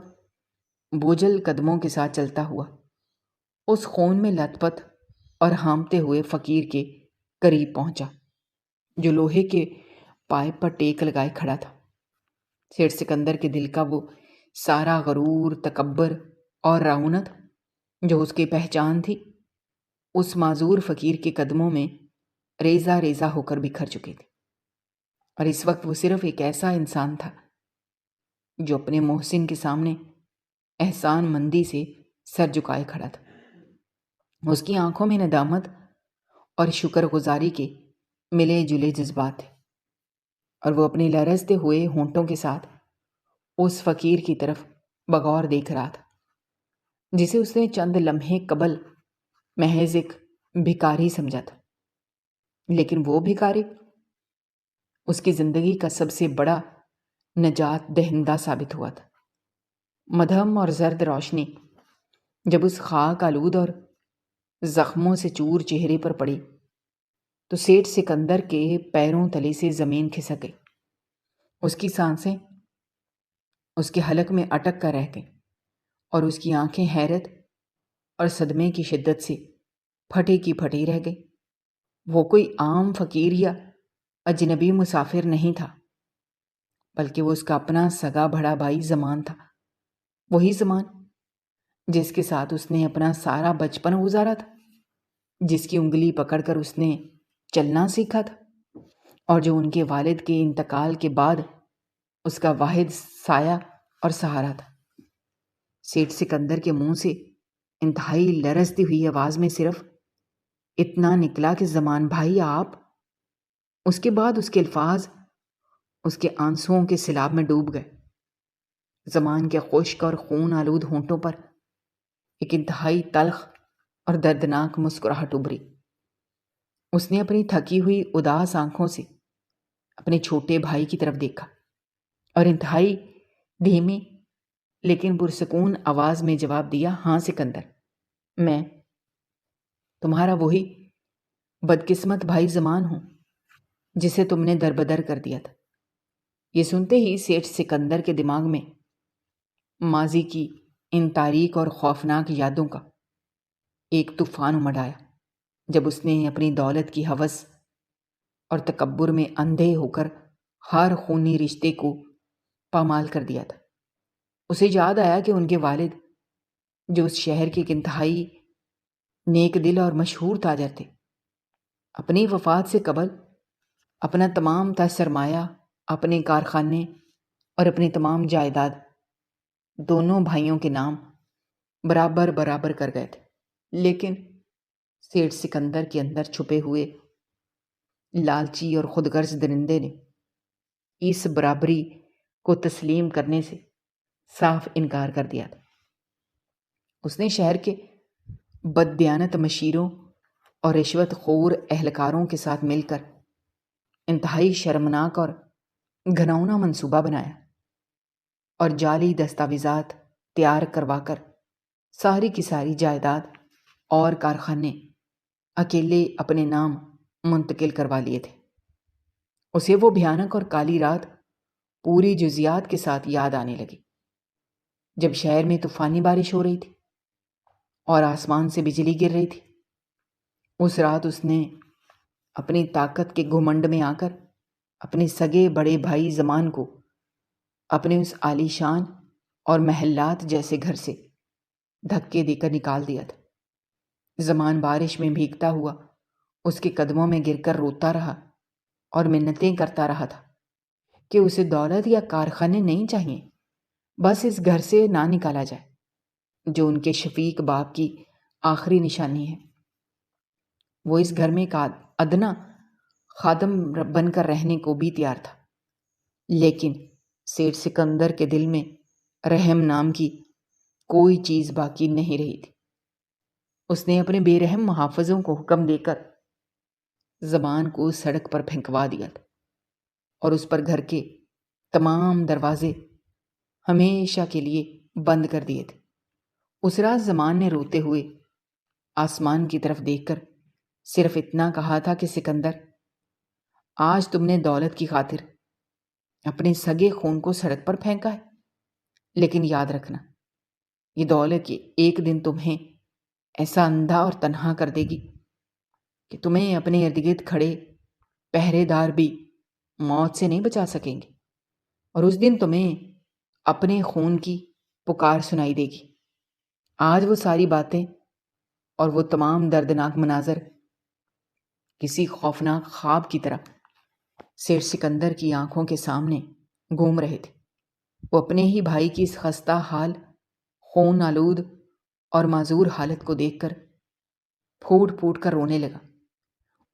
بوجھل قدموں کے ساتھ چلتا ہوا اس خون میں لت پت اور ہامتے ہوئے فقیر کے قریب پہنچا، جو لوہے کے پائپ پر ٹیک لگائے کھڑا تھا۔ سیٹھ سکندر کے دل کا وہ سارا غرور، تکبر اور رعونت جو اس کی پہچان تھی، اس معذور فقیر کے قدموں میں ریزہ ریزہ ہو کر بکھر چکے تھے، اور اس وقت وہ صرف ایک ایسا انسان تھا جو اپنے محسن کے سامنے احسان مندی سے سر جھکائے کھڑا تھا۔ اس کی آنکھوں میں ندامت اور شکر گزاری کے ملے جلے جذبات تھے، اور وہ اپنے لرزتے ہوئے ہونٹوں کے ساتھ اس فقیر کی طرف بغور دیکھ رہا تھا، جسے اس نے چند لمحے قبل محض ایک بھکاری سمجھا تھا، لیکن وہ بھکاری اس کی زندگی کا سب سے بڑا نجات دہندہ ثابت ہوا تھا۔ مدھم اور زرد روشنی جب اس خاک آلود اور زخموں سے چور چہرے پر پڑی تو سیٹھ سکندر کے پیروں تلے سے زمین کھسک گئی۔ اس کی سانسیں اس کے حلق میں اٹک کر رہ گئیں اور اس کی آنکھیں حیرت اور صدمے کی شدت سے پھٹی کی پھٹی رہ گئی۔ وہ کوئی عام فقیر یا اجنبی مسافر نہیں تھا، بلکہ وہ اس کا اپنا سگا بڑا بھائی زمان تھا، وہی زمان جس کے ساتھ اس نے اپنا سارا بچپن گزارا تھا، جس کی انگلی پکڑ کر اس نے چلنا سیکھا تھا، اور جو ان کے والد کے انتقال کے بعد اس کا واحد سایہ اور سہارا تھا۔ سیٹھ سکندر کے منہ سے انتہائی لرزتی ہوئی آواز میں صرف اتنا نکلا کہ زمان بھائی آپ۔ اس کے بعد اس کے الفاظ اس کے آنسوؤں کے سیلاب میں ڈوب گئے۔ زمان کے خشک اور خون آلود ہونٹوں پر ایک انتہائی تلخ اور دردناک مسکراہٹ ابھری۔ اس نے اپنی تھکی ہوئی اداس آنکھوں سے اپنے چھوٹے بھائی کی طرف دیکھا اور انتہائی دھیمی لیکن پرسکون آواز میں جواب دیا، ہاں سکندر، میں تمہارا وہی بدقسمت بھائی زمان ہوں جسے تم نے دربدر کر دیا تھا۔ یہ سنتے ہی سیٹھ سکندر کے دماغ میں ماضی کی ان تاریک اور خوفناک یادوں کا ایک طوفان امڈ آیا، جب اس نے اپنی دولت کی ہوس اور تکبر میں اندھے ہو کر ہر خونی رشتے کو پامال کر دیا تھا۔ اسے یاد آیا کہ ان کے والد، جو اس شہر کے ایک انتہائی نیک دل اور مشہور تاجر تھے، اپنی وفات سے قبل اپنا تمام تر سرمایہ، اپنے کارخانے اور اپنی تمام جائیداد دونوں بھائیوں کے نام برابر برابر کر گئے تھے، لیکن سیٹھ سکندر کے اندر چھپے ہوئے لالچی اور خود غرض درندے نے اس برابری کو تسلیم کرنے سے صاف انکار کر دیا تھا۔ اس نے شہر کے بددیانت مشیروں اور رشوت خور اہلکاروں کے ساتھ مل کر انتہائی شرمناک اور گھناؤنا منصوبہ بنایا اور جعلی دستاویزات تیار کروا کر ساری کی ساری جائیداد اور کارخانے اکیلے اپنے نام منتقل کروا لیے تھے۔ اسے وہ بھیانک اور کالی رات پوری جزیات کے ساتھ یاد آنے لگی، جب شہر میں طوفانی بارش ہو رہی تھی اور آسمان سے بجلی گر رہی تھی۔ اس رات اس نے اپنی طاقت کے گھمنڈ میں آ کر اپنے سگے بڑے بھائی زمان کو اپنے اس عالی شان اور محلات جیسے گھر سے دھکے دے کر نکال دیا تھا۔ زمان بارش میں بھیگتا ہوا اس کے قدموں میں گر کر روتا رہا اور منتیں کرتا رہا تھا کہ اسے دولت یا کارخانے نہیں چاہیے، بس اس گھر سے نہ نکالا جائے جو ان کے شفیق باپ کی آخری نشانی ہے۔ وہ اس گھر میں ایک ادنا خادم بن کر رہنے کو بھی تیار تھا، لیکن سیٹھ سکندر کے دل میں رحم نام کی کوئی چیز باقی نہیں رہی تھی۔ اس نے اپنے بے رحم محافظوں کو حکم دے کر زبان کو سڑک پر پھینکوا دیا تھا اور اس پر گھر کے تمام دروازے ہمیشہ کے لیے بند کر دیے تھے۔ اس رات زمان نے روتے ہوئے آسمان کی طرف دیکھ کر صرف اتنا کہا تھا کہ سکندر، آج تم نے دولت کی خاطر اپنے سگے خون کو سڑک پر پھینکا ہے، لیکن یاد رکھنا یہ دولت ایک دن تمہیں ایسا اندھا اور تنہا کر دے گی کہ تمہیں اپنے ارد گرد کھڑے پہرے دار بھی موت سے نہیں بچا سکیں گے، اور اس دن تمہیں اپنے خون کی پکار سنائی دے گی۔ آج وہ ساری باتیں اور وہ تمام دردناک مناظر کسی خوفناک خواب کی طرح سیٹھ سکندر کی آنکھوں کے سامنے گھوم رہے تھے۔ وہ اپنے ہی بھائی کی اس خستہ حال، خون آلود اور معذور حالت کو دیکھ کر پھوٹ پھوٹ کر رونے لگا۔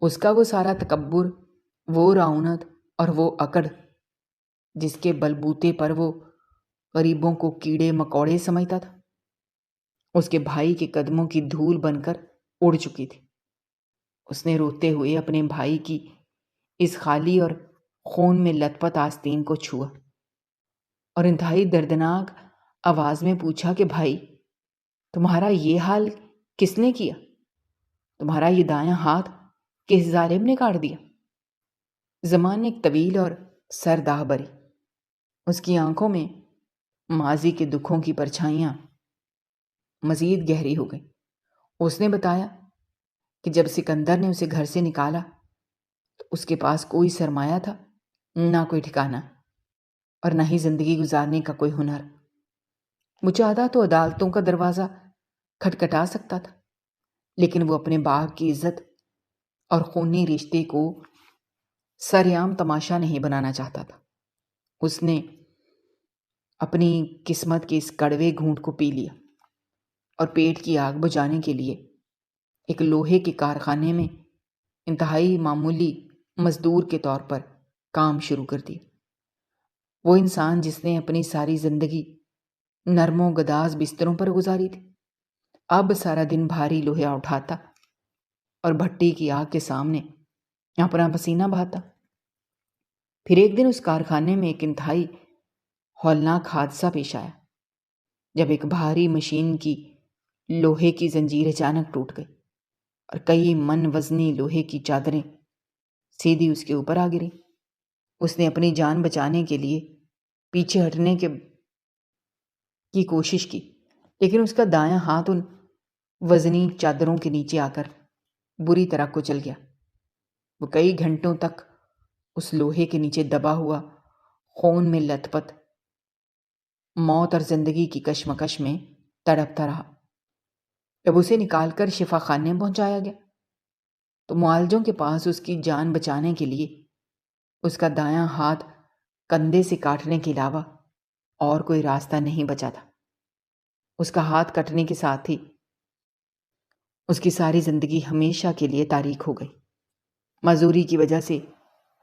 اس کا وہ سارا تکبر، وہ رعونت اور وہ اکڑ جس کے بلبوتے پر وہ غریبوں کو کیڑے مکوڑے سمجھتا تھا، اس کے بھائی کے قدموں کی دھول بن کر اڑ چکی تھی۔ اس نے روتے ہوئے اپنے بھائی کی اس خالی اور خون میں لت پت آستین کو چھوا اور انتہائی دردناک آواز میں پوچھا کہ بھائی، تمہارا یہ حال کس نے کیا؟ تمہارا یہ دایاں ہاتھ کس ظالم نے کاٹ دیا؟ زمان نے ایک طویل اور سرداہ بری، اس کی آنکھوں میں ماضی کے دکھوں کی پرچھائیاں مزید گہری ہو گئیں۔ اس نے بتایا کہ جب سکندر نے اسے گھر سے نکالا تو اس کے پاس کوئی سرمایہ تھا، نہ کوئی ٹھکانہ، اور نہ ہی زندگی گزارنے کا کوئی ہنر۔ وہ چاہتا تو عدالتوں کا دروازہ کھٹکھٹا سکتا تھا، لیکن وہ اپنے باپ کی عزت اور خونی رشتے کو سرعام تماشا نہیں بنانا چاہتا تھا۔ اس نے اپنی قسمت کے اس کڑوے گھونٹ کو پی لیا اور پیٹ کی آگ بجھانے کے لیے ایک لوہے کے کارخانے میں انتہائی معمولی مزدور کے طور پر کام شروع کر دیا۔ وہ انسان جس نے اپنی ساری زندگی نرم و گداز بستروں پر گزاری تھی، اب سارا دن بھاری لوہیا اٹھاتا اور بھٹی کی آگ کے سامنے اپنا پسینہ بہاتا۔ پھر ایک دن اس کارخانے میں ایک انتہائی ہولناک حادثہ پیش آیا، جب ایک بھاری مشین کی لوہے کی زنجیر اچانک ٹوٹ گئی اور کئی من وزنی لوہے کی چادریں سیدھی اس کے اوپر آ گریں۔ اس نے اپنی جان بچانے کے لیے پیچھے ہٹنے کی کوشش کی، لیکن اس کا دایاں ہاتھ ان وزنی چادروں کے نیچے آ کر بری طرح کچل گیا۔ وہ کئی گھنٹوں تک اس لوہے کے نیچے دبا ہوا خون میں لت پت موت اور زندگی کی کشمکش میں تڑپتا رہا۔ جب اسے نکال کر شفا خانے پہنچایا گیا تو معالجوں کے پاس اس کی جان بچانے کے لیے اس کا دایاں ہاتھ کندھے سے کاٹنے کے علاوہ اور کوئی راستہ نہیں بچا تھا۔ اس کا ہاتھ کٹنے کے ساتھ ہی اس کی ساری زندگی ہمیشہ کے لیے تاریک ہو گئی۔ مزدوری کی وجہ سے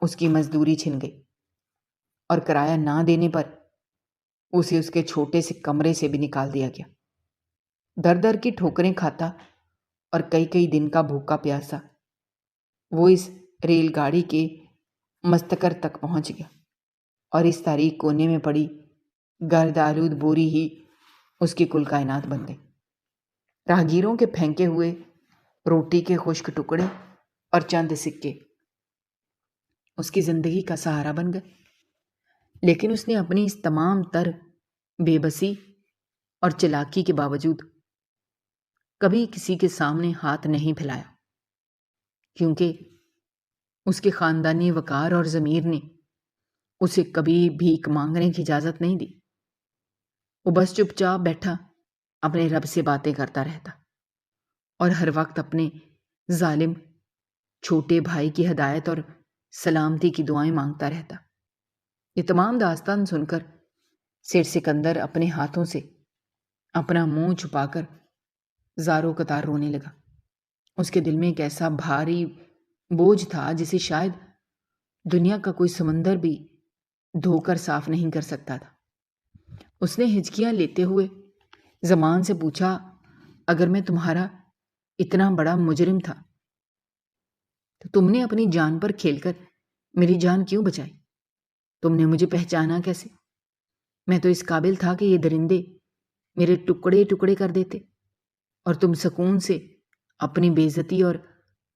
اس کی مزدوری چھن گئی اور کرایہ نہ دینے پر اسے اس کے چھوٹے سے کمرے سے بھی نکال دیا گیا۔ در در کی ٹھوکریں کھاتا اور کئی کئی دن کا بھوکا پیاسا وہ اس ریل گاڑی کے مستقر تک پہنچ گیا، اور اس تاریک کونے میں پڑی گرد آلود بوری ہی اس کی کل کائنات بن گئی۔ راہگیروں کے پھینکے ہوئے روٹی کے خشک ٹکڑے اور چند سکے اس کی زندگی کا سہارا بن گئے، لیکن اس نے اپنی اس تمام تر بے بسی اور چلاکی کے باوجود کبھی کسی کے سامنے ہاتھ نہیں پھیلایا، کیونکہ اس کے خاندانی وقار اور ضمیر نے اسے کبھی بھیک مانگنے کی اجازت نہیں دی۔ وہ بس چپ چاپ بیٹھا اپنے رب سے باتیں کرتا رہتا اور ہر وقت اپنے ظالم چھوٹے بھائی کی ہدایت اور سلامتی کی دعائیں مانگتا رہتا۔ یہ تمام داستان سن کر سیٹھ سکندر اپنے ہاتھوں سے اپنا منہ چھپا کر زاروں قطار رونے لگا۔ اس کے دل میں ایک ایسا بھاری بوجھ تھا جسے شاید دنیا کا کوئی سمندر بھی دھو کر صاف نہیں کر سکتا تھا۔ اس نے ہچکیاں لیتے ہوئے زمان سے پوچھا، اگر میں تمہارا اتنا بڑا مجرم تھا تو تم نے اپنی جان پر کھیل کر میری جان کیوں بچائی؟ تم نے مجھے پہچانا کیسے؟ میں تو اس قابل تھا کہ یہ درندے میرے ٹکڑے ٹکڑے کر دیتے اور تم سکون سے اپنی بے عزتی اور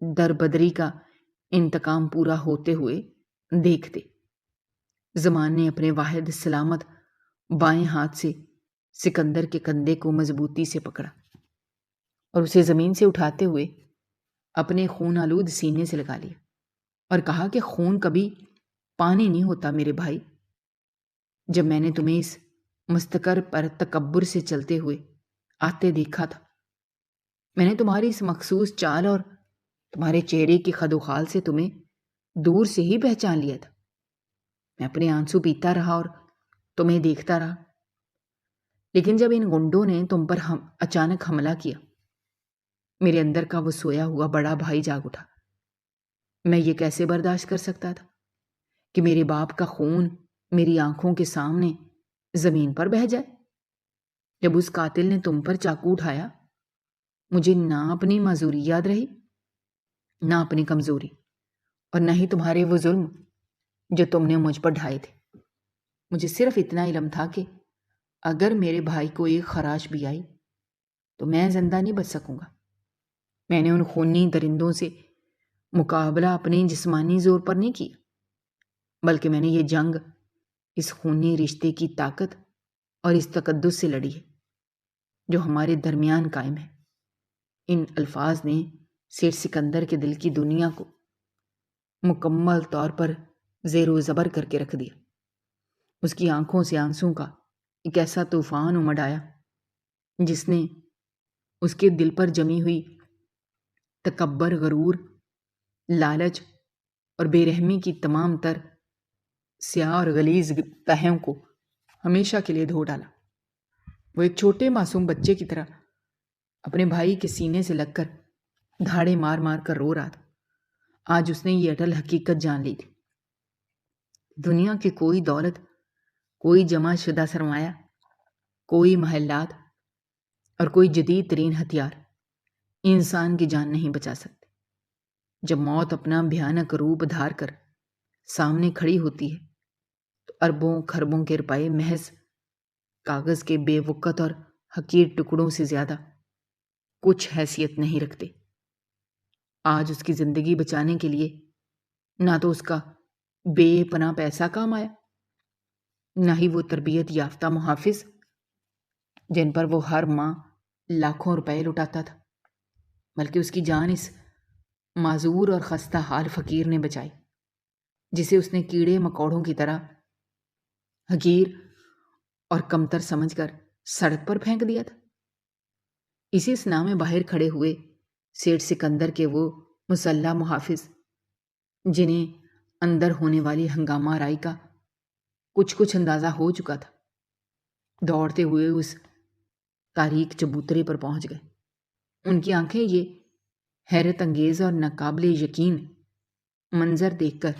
دربدری کا انتقام پورا ہوتے ہوئے دیکھتے۔ زمان نے اپنے واحد سلامت بائیں ہاتھ سے سکندر کے کندھے کو مضبوطی سے پکڑا اور اسے زمین سے اٹھاتے ہوئے اپنے خون آلود سینے سے لگا لیا اور کہا کہ خون کبھی پانی نہیں ہوتا میرے بھائی۔ جب میں نے تمہیں اس مستقر پر تکبر سے چلتے ہوئے آتے دیکھا تھا، میں نے تمہاری اس مخصوص چال اور تمہارے چہرے کی خد و خال سے تمہیں دور سے ہی پہچان لیا تھا۔ میں اپنے آنسو پیتا رہا اور تمہیں دیکھتا رہا، لیکن جب ان گنڈوں نے تم پر اچانک حملہ کیا، میرے اندر کا وہ سویا ہوا بڑا بھائی جاگ اٹھا۔ میں یہ کیسے برداشت کر سکتا تھا کہ میرے باپ کا خون میری آنکھوں کے سامنے زمین پر بہہ جائے؟ جب اس قاتل نے تم پر چاقو اٹھایا، مجھے نہ اپنی معذوری یاد رہی، نہ اپنی کمزوری، اور نہ ہی تمہارے وہ ظلم جو تم نے مجھ پر ڈھائے تھے۔ مجھے صرف اتنا علم تھا کہ اگر میرے بھائی کو ایک خراش بھی آئی تو میں زندہ نہیں بچ سکوں گا۔ میں نے ان خونی درندوں سے مقابلہ اپنے جسمانی زور پر نہیں کیا، بلکہ میں نے یہ جنگ اس خونی رشتے کی طاقت اور اس تقدس سے لڑی ہے جو ہمارے درمیان قائم ہے۔ ان الفاظ نے سیٹھ سکندر کے دل کی دنیا کو مکمل طور پر زیر و زبر کر کے رکھ دیا۔ اس کی آنکھوں سے آنسوں کا ایک ایسا طوفان امڈ آیا جس نے اس کے دل پر جمی ہوئی تکبر، غرور، لالچ اور بے رحمی کی تمام تر سیاہ اور غلیظ تہوں کو ہمیشہ کے لیے دھو ڈالا۔ وہ ایک چھوٹے معصوم بچے کی طرح اپنے بھائی کے سینے سے لگ کر دھاڑے مار مار کر رو رہا تھا۔ آج اس نے یہ اٹل حقیقت جان لی تھی، دنیا کی کوئی دولت، کوئی جمع شدہ سرمایہ، کوئی محلات اور کوئی جدید ترین ہتھیار انسان کی جان نہیں بچا سکتے۔ جب موت اپنا بھیانک روپ دھار کر سامنے کھڑی ہوتی ہے تو اربوں کھربوں کے روپے محض کاغذ کے بے وقت اور حقیر ٹکڑوں سے زیادہ کچھ حیثیت نہیں رکھتے۔ آج اس کی زندگی بچانے کے لیے نہ تو اس کا بے پناہ پیسہ کام آیا، نہ ہی وہ تربیت یافتہ محافظ جن پر وہ ہر ماہ لاکھوں روپے لٹاتا تھا، بلکہ اس کی جان اس معذور اور خستہ حال فقیر نے بچائی جسے اس نے کیڑے مکوڑوں کی طرح حقیر اور کمتر سمجھ کر سڑک پر پھینک دیا تھا۔ اسی اسنا میں باہر کھڑے ہوئے سیٹھ سکندر کے وہ مسلح محافظ، جنہیں اندر ہونے والی ہنگامہ آرائی کا کچھ اندازہ ہو چکا تھا، دوڑتے ہوئے اس تاریک چبوترے پر پہنچ گئے۔ ان کی آنکھیں یہ حیرت انگیز اور ناقابل یقین منظر دیکھ کر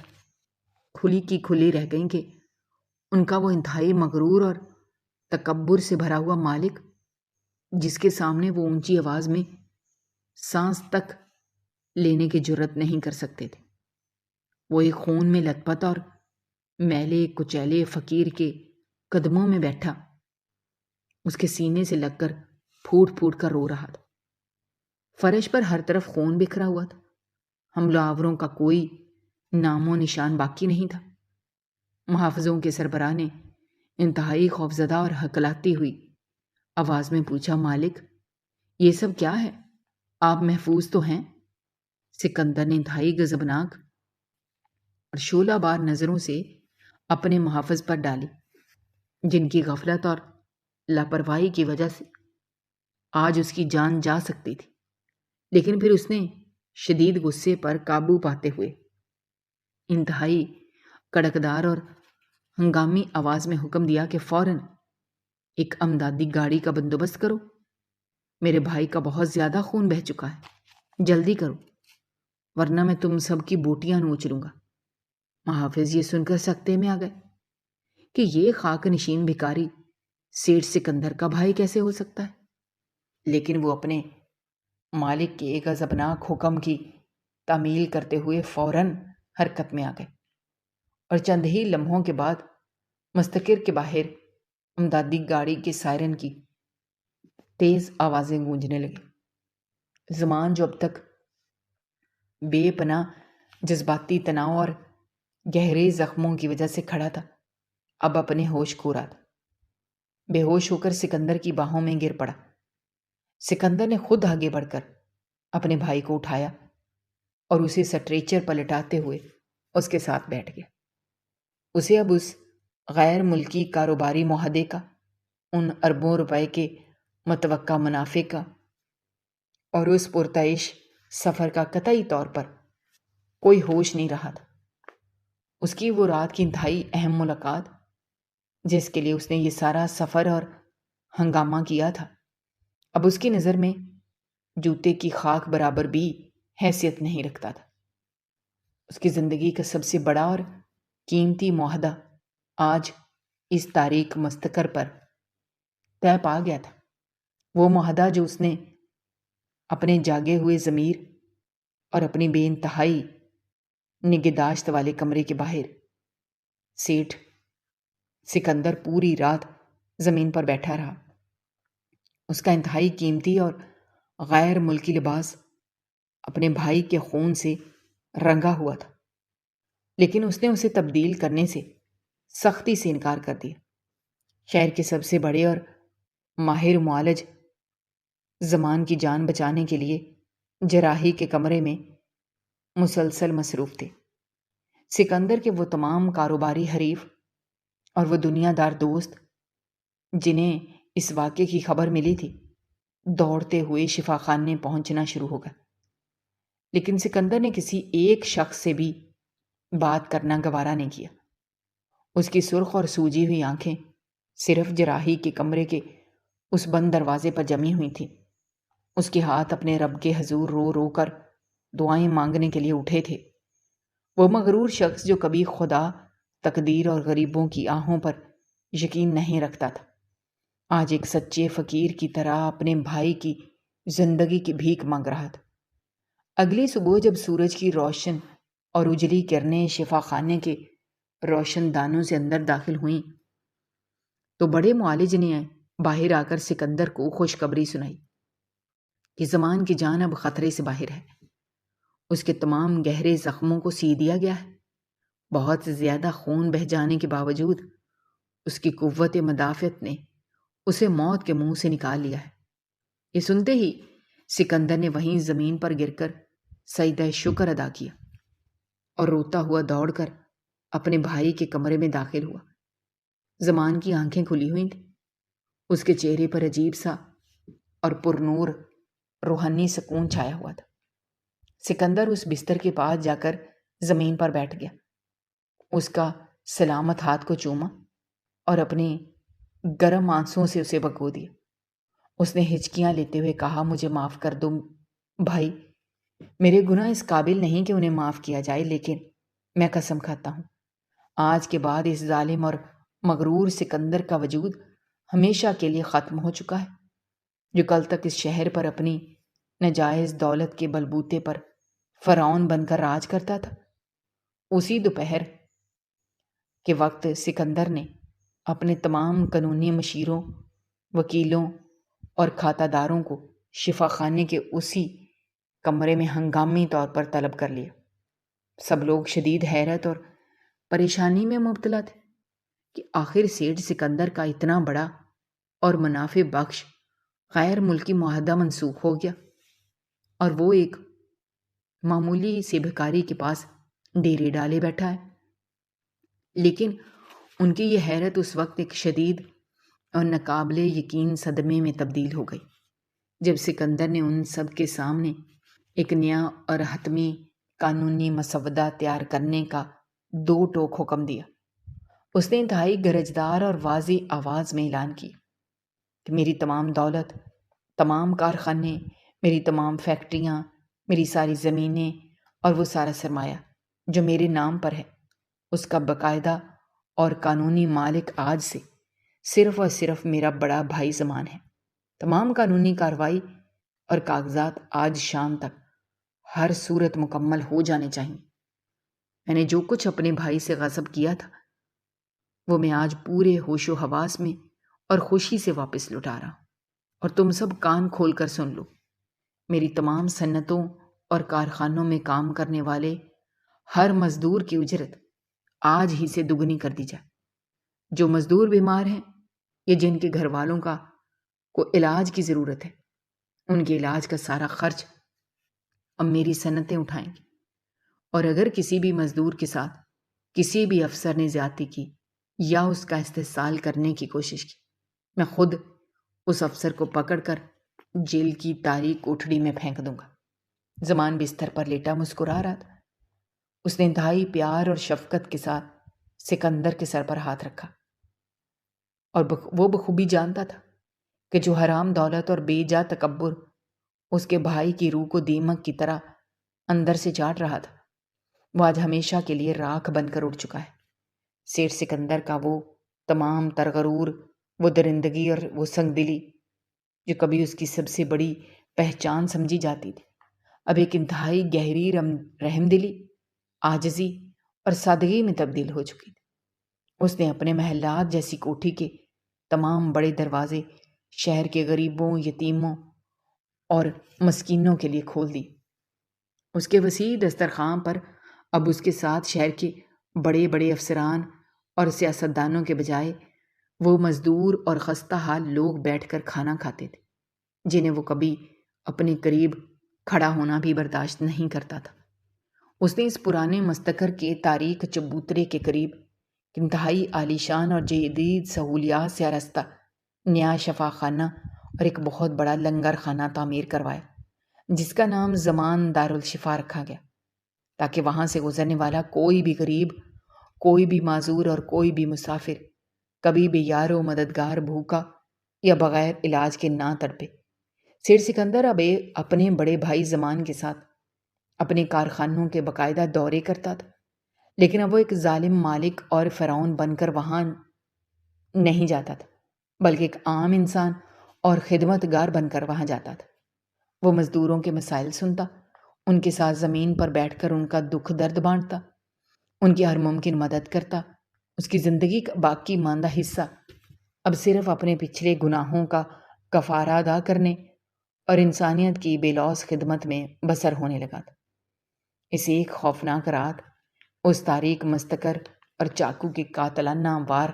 کھلی کی کھلی رہ گئیں کہ ان کا وہ انتہائی مغرور اور تکبر سے بھرا ہوا مالک، جس کے سامنے وہ اونچی آواز میں سانس تک لینے کی جرت نہیں کر سکتے تھے، وہ ایک خون میں لت پت اور میلے کچیلے فقیر کے قدموں میں بیٹھا اس کے سینے سے لگ کر پھوٹ پھوٹ کر رو رہا تھا۔ فرش پر ہر طرف خون بکھرا ہوا تھا، حملہ آوروں کا کوئی نام و نشان باقی نہیں تھا۔ محافظوں کے سربراہ نے انتہائی خوفزدہ اور ہکلاتی ہوئی آواز میں پوچھا، مالک یہ سب کیا ہے؟ آپ محفوظ تو ہیں؟ سکندر نے انتہائی غضبناک اور شعلہ بار نظروں سے اپنے محافظ پر ڈالی، جن کی غفلت اور لاپرواہی کی وجہ سے آج اس کی جان جا سکتی تھی۔ لیکن پھر اس نے شدید غصے پر قابو پاتے ہوئے انتہائی کڑکدار اور ہنگامی آواز میں حکم دیا کہ فوراً ایک امدادی گاڑی کا بندوبست کرو، میرے بھائی کا بہت زیادہ خون بہہ چکا ہے، جلدی کرو ورنہ میں تم سب کی بوٹیاں نوچ لوں گا۔ محافظ یہ سن کر سکتے میں آ گئے کہ یہ خاک نشین بھکاری سیٹھ سکندر کا بھائی کیسے ہو سکتا ہے، لیکن وہ اپنے مالک کے غضبناک حکم کی تعمیل کرتے ہوئے فوراً حرکت میں آ گئے، اور چند ہی لمحوں کے بعد مستقر کے باہر امدادی گاڑی کے سائرن کی تیز آوازیں گونجنے لگیں۔ زمان جو اب تک بے پناہ جذباتی تناؤ اور گہرے زخموں کی وجہ سے کھڑا تھا، اب اپنے ہوش کھو رہا تھا۔ بے ہوش ہو کر سکندر کی باہوں میں گر پڑا۔ سکندر نے خود آگے بڑھ کر اپنے بھائی کو اٹھایا اور اسے سٹریچر پلٹاتے ہوئے اس کے ساتھ بیٹھ گیا۔ اسے اب اس غیر ملکی کاروباری معاہدے کا، ان اربوں روپے کے متوقع منافع کا اور اس پرتعیش سفر کا قطعی طور پر کوئی ہوش نہیں رہا تھا۔ اس کی وہ رات کی انتہائی اہم ملاقات، جس کے لیے اس نے یہ سارا سفر اور ہنگامہ کیا تھا، اب اس کی نظر میں جوتے کی خاک برابر بھی حیثیت نہیں رکھتا تھا۔ اس کی زندگی کا سب سے بڑا اور قیمتی معاہدہ آج اس تاریک مستقر پر طے پا گیا تھا۔ وہ معاہدہ جو اس نے اپنے جاگے ہوئے ضمیر اور اپنی بے انتہائی نگہداشت والے کمرے کے باہر سیٹھ سکندر پوری رات زمین پر بیٹھا رہا۔ اس کا انتہائی قیمتی اور غیر ملکی لباس اپنے بھائی کے خون سے رنگا ہوا تھا، لیکن اس نے اسے تبدیل کرنے سے سختی سے انکار کر دیا۔ شہر کے سب سے بڑے اور ماہر معالج زمان کی جان بچانے کے لیے جراحی کے کمرے میں مسلسل مصروف تھے۔ سکندر کے وہ تمام کاروباری حریف اور وہ دنیا دار دوست جنہیں اس واقعے کی خبر ملی تھی، دوڑتے ہوئے شفا خانے پہنچنا شروع ہو گئے، لیکن سکندر نے کسی ایک شخص سے بھی بات کرنا گوارا نہیں کیا۔ اس کی سرخ اور سوجی ہوئی آنکھیں صرف جراحی کے کمرے کے اس بند دروازے پر جمی ہوئی تھیں۔ اس کے ہاتھ اپنے رب کے حضور رو رو کر دعائیں مانگنے کے لیے اٹھے تھے۔ وہ مغرور شخص جو کبھی خدا، تقدیر اور غریبوں کی آہوں پر یقین نہیں رکھتا تھا، آج ایک سچے فقیر کی طرح اپنے بھائی کی زندگی کی بھیک مانگ رہا تھا۔ اگلی صبح جب سورج کی روشن اور اجلی کرنیں شفا خانے کے روشن دانوں سے اندر داخل ہوئیں تو بڑے معالج نے باہر آ کر سکندر کو خوشخبری سنائی کہ زمان کی جان اب خطرے سے باہر ہے۔ اس کے تمام گہرے زخموں کو سی دیا گیا ہے۔ بہت زیادہ خون بہہ جانے کے باوجود اس کی قوت مدافعت نے اسے موت کے منہ سے نکال لیا ہے۔ یہ سنتے ہی سکندر نے وہیں زمین پر گر کر سجدہ شکر ادا کیا اور روتا ہوا دوڑ کر اپنے بھائی کے کمرے میں داخل ہوا۔ زمان کی آنکھیں کھلی ہوئی تھیں۔ اس کے چہرے پر عجیب سا اور پرنور روحانی سکون چھایا ہوا تھا۔ سکندر اس بستر کے پاس جا کر زمین پر بیٹھ گیا، اس کا سلامت ہاتھ کو چوما اور اپنے گرم آنسوؤں سے اسے بھگو دیا۔ اس نے ہچکیاں لیتے ہوئے کہا، مجھے معاف کر دو بھائی، میرے گناہ اس قابل نہیں کہ انہیں معاف کیا جائے، لیکن میں قسم کھاتا ہوں آج کے بعد اس ظالم اور مغرور سکندر کا وجود ہمیشہ کے لیے ختم ہو چکا ہے، جو کل تک اس شہر پر اپنی ناجائز دولت کے بلبوتے پر فرعون بن کر راج کرتا تھا۔ اسی دوپہر کے وقت سکندر نے اپنے تمام قانونی مشیروں، وکیلوں اور کھاتہ داروں کو شفا خانے کے اسی کمرے میں ہنگامی طور پر طلب کر لیا۔ سب لوگ شدید حیرت اور پریشانی میں مبتلا تھے کہ آخر سیٹھ سکندر کا اتنا بڑا اور منافع بخش غیر ملکی معاہدہ منسوخ ہو گیا اور وہ ایک معمولی سے بھکاری کے پاس ڈیرے ڈالے بیٹھا ہے۔ لیکن ان کی یہ حیرت اس وقت ایک شدید اور ناقابل یقین صدمے میں تبدیل ہو گئی جب سکندر نے ان سب کے سامنے ایک نیا اور حتمی قانونی مسودہ تیار کرنے کا دو ٹوک حکم دیا۔ اس نے انتہائی گرجدار اور واضح آواز میں اعلان کیا کہ میری تمام دولت، تمام کارخانے، میری تمام فیکٹریاں، میری ساری زمینیں اور وہ سارا سرمایہ جو میرے نام پر ہے، اس کا باقاعدہ اور قانونی مالک آج سے صرف اور صرف میرا بڑا بھائی زمان ہے۔ تمام قانونی کارروائی اور کاغذات آج شام تک ہر صورت مکمل ہو جانے چاہیے۔ میں نے جو کچھ اپنے بھائی سے غصب کیا تھا وہ میں آج پورے ہوش و حواس میں اور خوشی سے واپس لوٹا رہا ہوں، اور تم سب کان کھول کر سن لو۔ میری تمام صنعتوں اور کارخانوں میں کام کرنے والے ہر مزدور کی اجرت آج ہی سے دگنی کر دی جائے۔ جو مزدور بیمار ہیں یا جن کے گھر والوں کو علاج کی ضرورت ہے، ان کے علاج کا سارا خرچ اب میری صنعتیں اٹھائیں گی، اور اگر کسی بھی مزدور کے ساتھ کسی بھی افسر نے زیادتی کی یا اس کا استحصال کرنے کی کوشش کی، میں خود اس افسر کو پکڑ کر جیل کی تاریک کوٹھڑی میں پھینک دوں گا۔ زمان بستر پر لیٹا مسکرا رہا تھا۔ اس نے انتہائی پیار اور شفقت کے ساتھ سکندر کے سر پر ہاتھ رکھا، اور وہ بخوبی جانتا تھا کہ جو حرام دولت اور بے جا تکبر اس کے بھائی کی روح کو دیمک کی طرح اندر سے چاٹ رہا تھا، وہ آج ہمیشہ کے لیے راکھ بن کر اٹھ چکا ہے۔ سیٹھ سکندر کا وہ تمام تر غرور، وہ درندگی اور وہ سنگ دلی جو کبھی اس کی سب سے بڑی پہچان سمجھی جاتی تھی، اب ایک انتہائی گہری رحم دلی، عاجزی اور سادگی میں تبدیل ہو چکی تھی۔ اس نے اپنے محلات جیسی کوٹھی کے تمام بڑے دروازے شہر کے غریبوں، یتیموں اور مسکینوں کے لیے کھول دی۔ اس کے وسیع دسترخوان پر اب اس کے ساتھ شہر کے بڑے بڑے افسران اور سیاستدانوں کے بجائے وہ مزدور اور خستہ حال لوگ بیٹھ کر کھانا کھاتے تھے، جنہیں وہ کبھی اپنے قریب کھڑا ہونا بھی برداشت نہیں کرتا تھا۔ اس نے اس پرانے مستقر کے تاریک چبوترے کے قریب انتہائی عالیشان اور جدید سہولیات سے آراستہ نیا شفا خانہ اور ایک بہت بڑا لنگر خانہ تعمیر کروایا، جس کا نام زمان دارالشفا رکھا گیا، تاکہ وہاں سے گزرنے والا کوئی بھی غریب، کوئی بھی معذور اور کوئی بھی مسافر کبھی بھی یار و مددگار بھوکا یا بغیر علاج کے نہ تڑپے۔ سیٹھ سکندر اب اپنے بڑے بھائی زمان کے ساتھ اپنے کارخانوں کے باقاعدہ دورے کرتا تھا، لیکن اب وہ ایک ظالم مالک اور فرعون بن کر وہاں نہیں جاتا تھا، بلکہ ایک عام انسان اور خدمت گار بن کر وہاں جاتا تھا۔ وہ مزدوروں کے مسائل سنتا، ان کے ساتھ زمین پر بیٹھ کر ان کا دکھ درد بانٹتا، ان کی ہر ممکن مدد کرتا۔ اس کی زندگی کا باقی ماندہ حصہ اب صرف اپنے پچھلے گناہوں کا کفارہ ادا کرنے اور انسانیت کی بے لوث خدمت میں بسر ہونے لگا تھا۔ اس ایک خوفناک رات اس تاریک مستقر اور چاقو کے قاتلانہ وار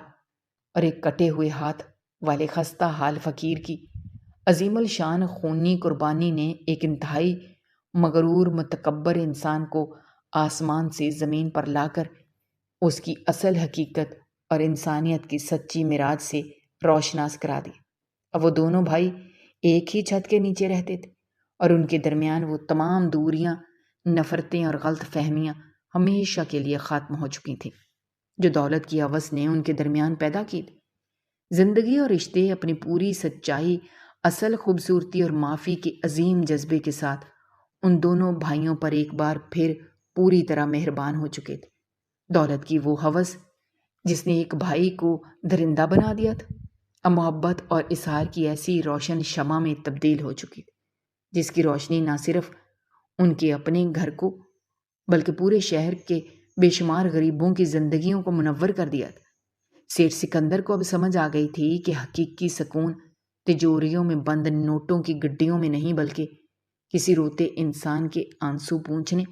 اور ایک کٹے ہوئے ہاتھ والے خستہ حال فقیر کی عظیم الشان خونی قربانی نے ایک انتہائی مغرور متکبر انسان کو آسمان سے زمین پر لا کر اس کی اصل حقیقت اور انسانیت کی سچی معراج سے روشناس کرا دی۔ اب وہ دونوں بھائی ایک ہی چھت کے نیچے رہتے تھے، اور ان کے درمیان وہ تمام دوریاں، نفرتیں اور غلط فہمیاں ہمیشہ کے لیے ختم ہو چکی تھیں جو دولت کی ہوس نے ان کے درمیان پیدا کی تھی۔ زندگی اور رشتے اپنی پوری سچائی، اصل خوبصورتی اور معافی کے عظیم جذبے کے ساتھ ان دونوں بھائیوں پر ایک بار پھر پوری طرح مہربان ہو چکے تھے۔ دولت کی وہ ہوس جس نے ایک بھائی کو درندہ بنا دیا تھا، اب محبت اور اظہار کی ایسی روشن شمع میں تبدیل ہو چکی تھی، جس کی روشنی نہ صرف ان کے اپنے گھر کو بلکہ پورے شہر کے بے شمار غریبوں کی زندگیوں کو منور کر دیا تھا۔ سیٹھ سکندر کو اب سمجھ آ گئی تھی کہ حقیقی سکون تجوریوں میں بند نوٹوں کی گڈیوں میں نہیں، بلکہ کسی روتے انسان کے آنسو پونچھنے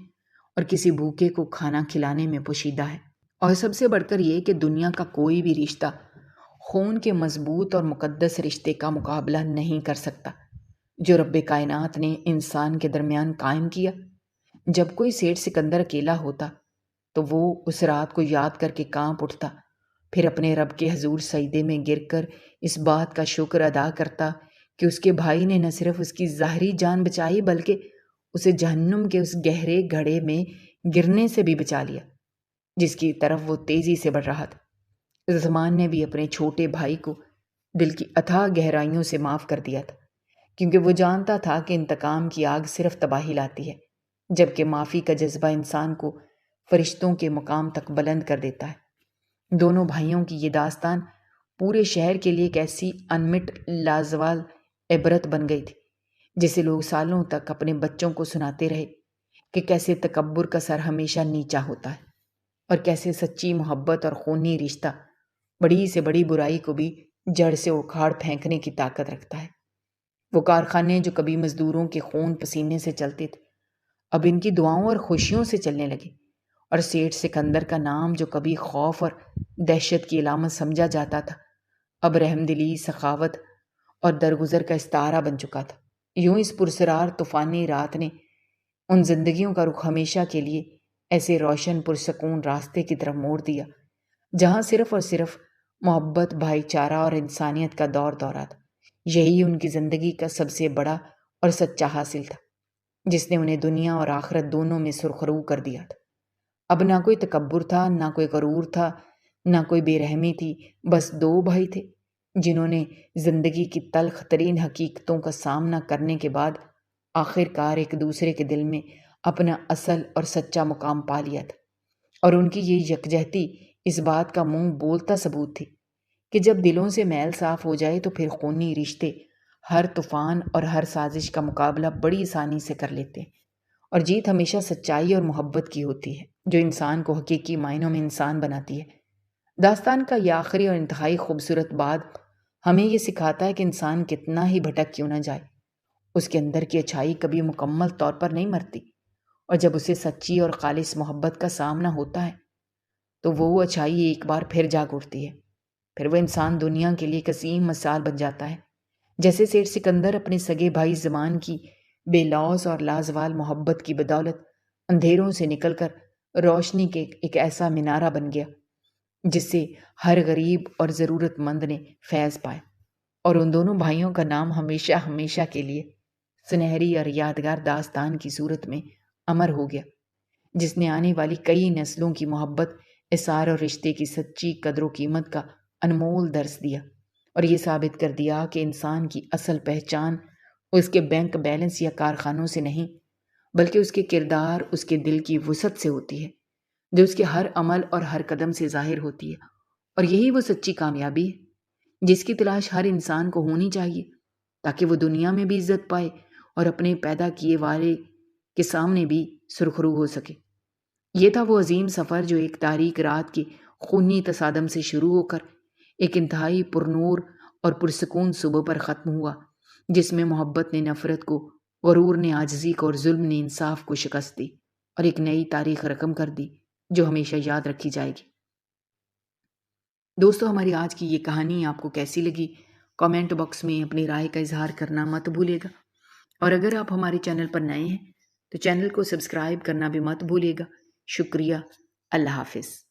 اور کسی بھوکے کو کھانا کھلانے میں پوشیدہ ہے۔ اور سب سے بڑھ کر یہ کہ دنیا کا کوئی بھی رشتہ خون کے مضبوط اور مقدس رشتے کا مقابلہ نہیں کر سکتا جو رب کائنات نے انسان کے درمیان قائم کیا۔ جب کوئی سیٹھ سکندر اکیلا ہوتا تو وہ اس رات کو یاد کر کے کانپ اٹھتا، پھر اپنے رب کے حضور سجدے میں گر کر اس بات کا شکر ادا کرتا کہ اس کے بھائی نے نہ صرف اس کی ظاہری جان بچائی بلکہ اسے جہنم کے اس گہرے گڑھے میں گرنے سے بھی بچا لیا جس کی طرف وہ تیزی سے بڑھ رہا تھا۔ زمان نے بھی اپنے چھوٹے بھائی کو دل کی اتھاہ گہرائیوں سے معاف کر دیا تھا، کیونکہ وہ جانتا تھا کہ انتقام کی آگ صرف تباہی لاتی ہے، جبکہ معافی کا جذبہ انسان کو فرشتوں کے مقام تک بلند کر دیتا ہے۔ دونوں بھائیوں کی یہ داستان پورے شہر کے لیے ایک ایسی انمٹ لازوال عبرت بن گئی تھی جسے لوگ سالوں تک اپنے بچوں کو سناتے رہے کہ کیسے تکبر کا سر ہمیشہ نیچا ہوتا ہے اور کیسے سچی محبت اور خونی رشتہ بڑی سے بڑی برائی کو بھی جڑ سے اکھاڑ پھینکنے کی طاقت رکھتا ہے۔ وہ کارخانے جو کبھی مزدوروں کے خون پسینے سے چلتے تھے اب ان کی دعاؤں اور خوشیوں سے چلنے لگے، اور سیٹھ سکندر کا نام جو کبھی خوف اور دہشت کی علامت سمجھا جاتا تھا اب رحمدلی، سخاوت اور درگزر کا استعارہ بن چکا تھا۔ یوں اس پرسرار طوفانی رات نے ان زندگیوں کا رخ ہمیشہ کے لیے ایسے روشن پرسکون راستے کی طرف موڑ دیا جہاں صرف اور صرف محبت، بھائی چارہ اور انسانیت کا دور دورہ تھا۔ یہی ان کی زندگی کا سب سے بڑا اور سچا حاصل تھا جس نے انہیں دنیا اور آخرت دونوں میں سرخرو کر دیا تھا۔ اب نہ کوئی تکبر تھا، نہ کوئی غرور تھا، نہ کوئی بے رحمی تھی، بس دو بھائی تھے جنہوں نے زندگی کی تلخ ترین حقیقتوں کا سامنا کرنے کے بعد آخر کار ایک دوسرے کے دل میں اپنا اصل اور سچا مقام پا لیا تھا۔ اور ان کی یہ یکجہتی اس بات کا منہ بولتا ثبوت تھی کہ جب دلوں سے میل صاف ہو جائے تو پھر خونی رشتے ہر طوفان اور ہر سازش کا مقابلہ بڑی آسانی سے کر لیتے ہیں، اور جیت ہمیشہ سچائی اور محبت کی ہوتی ہے جو انسان کو حقیقی معنوں میں انسان بناتی ہے۔ داستان کا یہ آخری اور انتہائی خوبصورت بات ہمیں یہ سکھاتا ہے کہ انسان کتنا ہی بھٹک کیوں نہ جائے، اس کے اندر کی اچھائی کبھی مکمل طور پر نہیں مرتی، اور جب اسے سچی اور خالص محبت کا سامنا ہوتا ہے تو وہ اچھائی ایک بار پھر جاگ اٹھتی ہے، پھر وہ انسان دنیا کے لیے ایک عظیم مثال بن جاتا ہے۔ جیسے سیٹھ سکندر اپنے سگے بھائی زمان کی بے لوث اور لازوال محبت کی بدولت اندھیروں سے نکل کر روشنی کے ایک ایسا مینارہ بن گیا جس سے ہر غریب اور ضرورت مند نے فیض پایا، اور ان دونوں بھائیوں کا نام ہمیشہ ہمیشہ کے لیے سنہری اور یادگار داستان کی صورت میں امر ہو گیا، جس نے آنے والی کئی نسلوں کی محبت، اثار اور رشتے کی سچی قدر و قیمت کا انمول درس دیا، اور یہ ثابت کر دیا کہ انسان کی اصل پہچان اس کے بینک بیلنس یا کارخانوں سے نہیں بلکہ اس کے کردار، اس کے دل کی وسعت سے ہوتی ہے جو اس کے ہر عمل اور ہر قدم سے ظاہر ہوتی ہے۔ اور یہی وہ سچی کامیابی ہے جس کی تلاش ہر انسان کو ہونی چاہیے تاکہ وہ دنیا میں بھی عزت پائے اور اپنے پیدا کیے والے کے سامنے بھی سرخرو ہو سکے۔ یہ تھا وہ عظیم سفر جو ایک تاریک رات کے خونی تصادم سے شروع ہو کر ایک انتہائی پرنور اور پرسکون صبح پر ختم ہوا، جس میں محبت نے نفرت کو، غرور نے عاجزی کو اور ظلم نے انصاف کو شکست دی اور ایک نئی تاریخ رقم کر دی جو ہمیشہ یاد رکھی جائے گی۔ دوستو، ہماری آج کی یہ کہانی آپ کو کیسی لگی؟ کامنٹ باکس میں اپنی رائے کا اظہار کرنا مت بھولیے گا، اور اگر آپ ہمارے چینل پر نئے ہیں تو چینل کو سبسکرائب کرنا بھی مت بھولیے گا۔ شکریہ۔ اللہ حافظ۔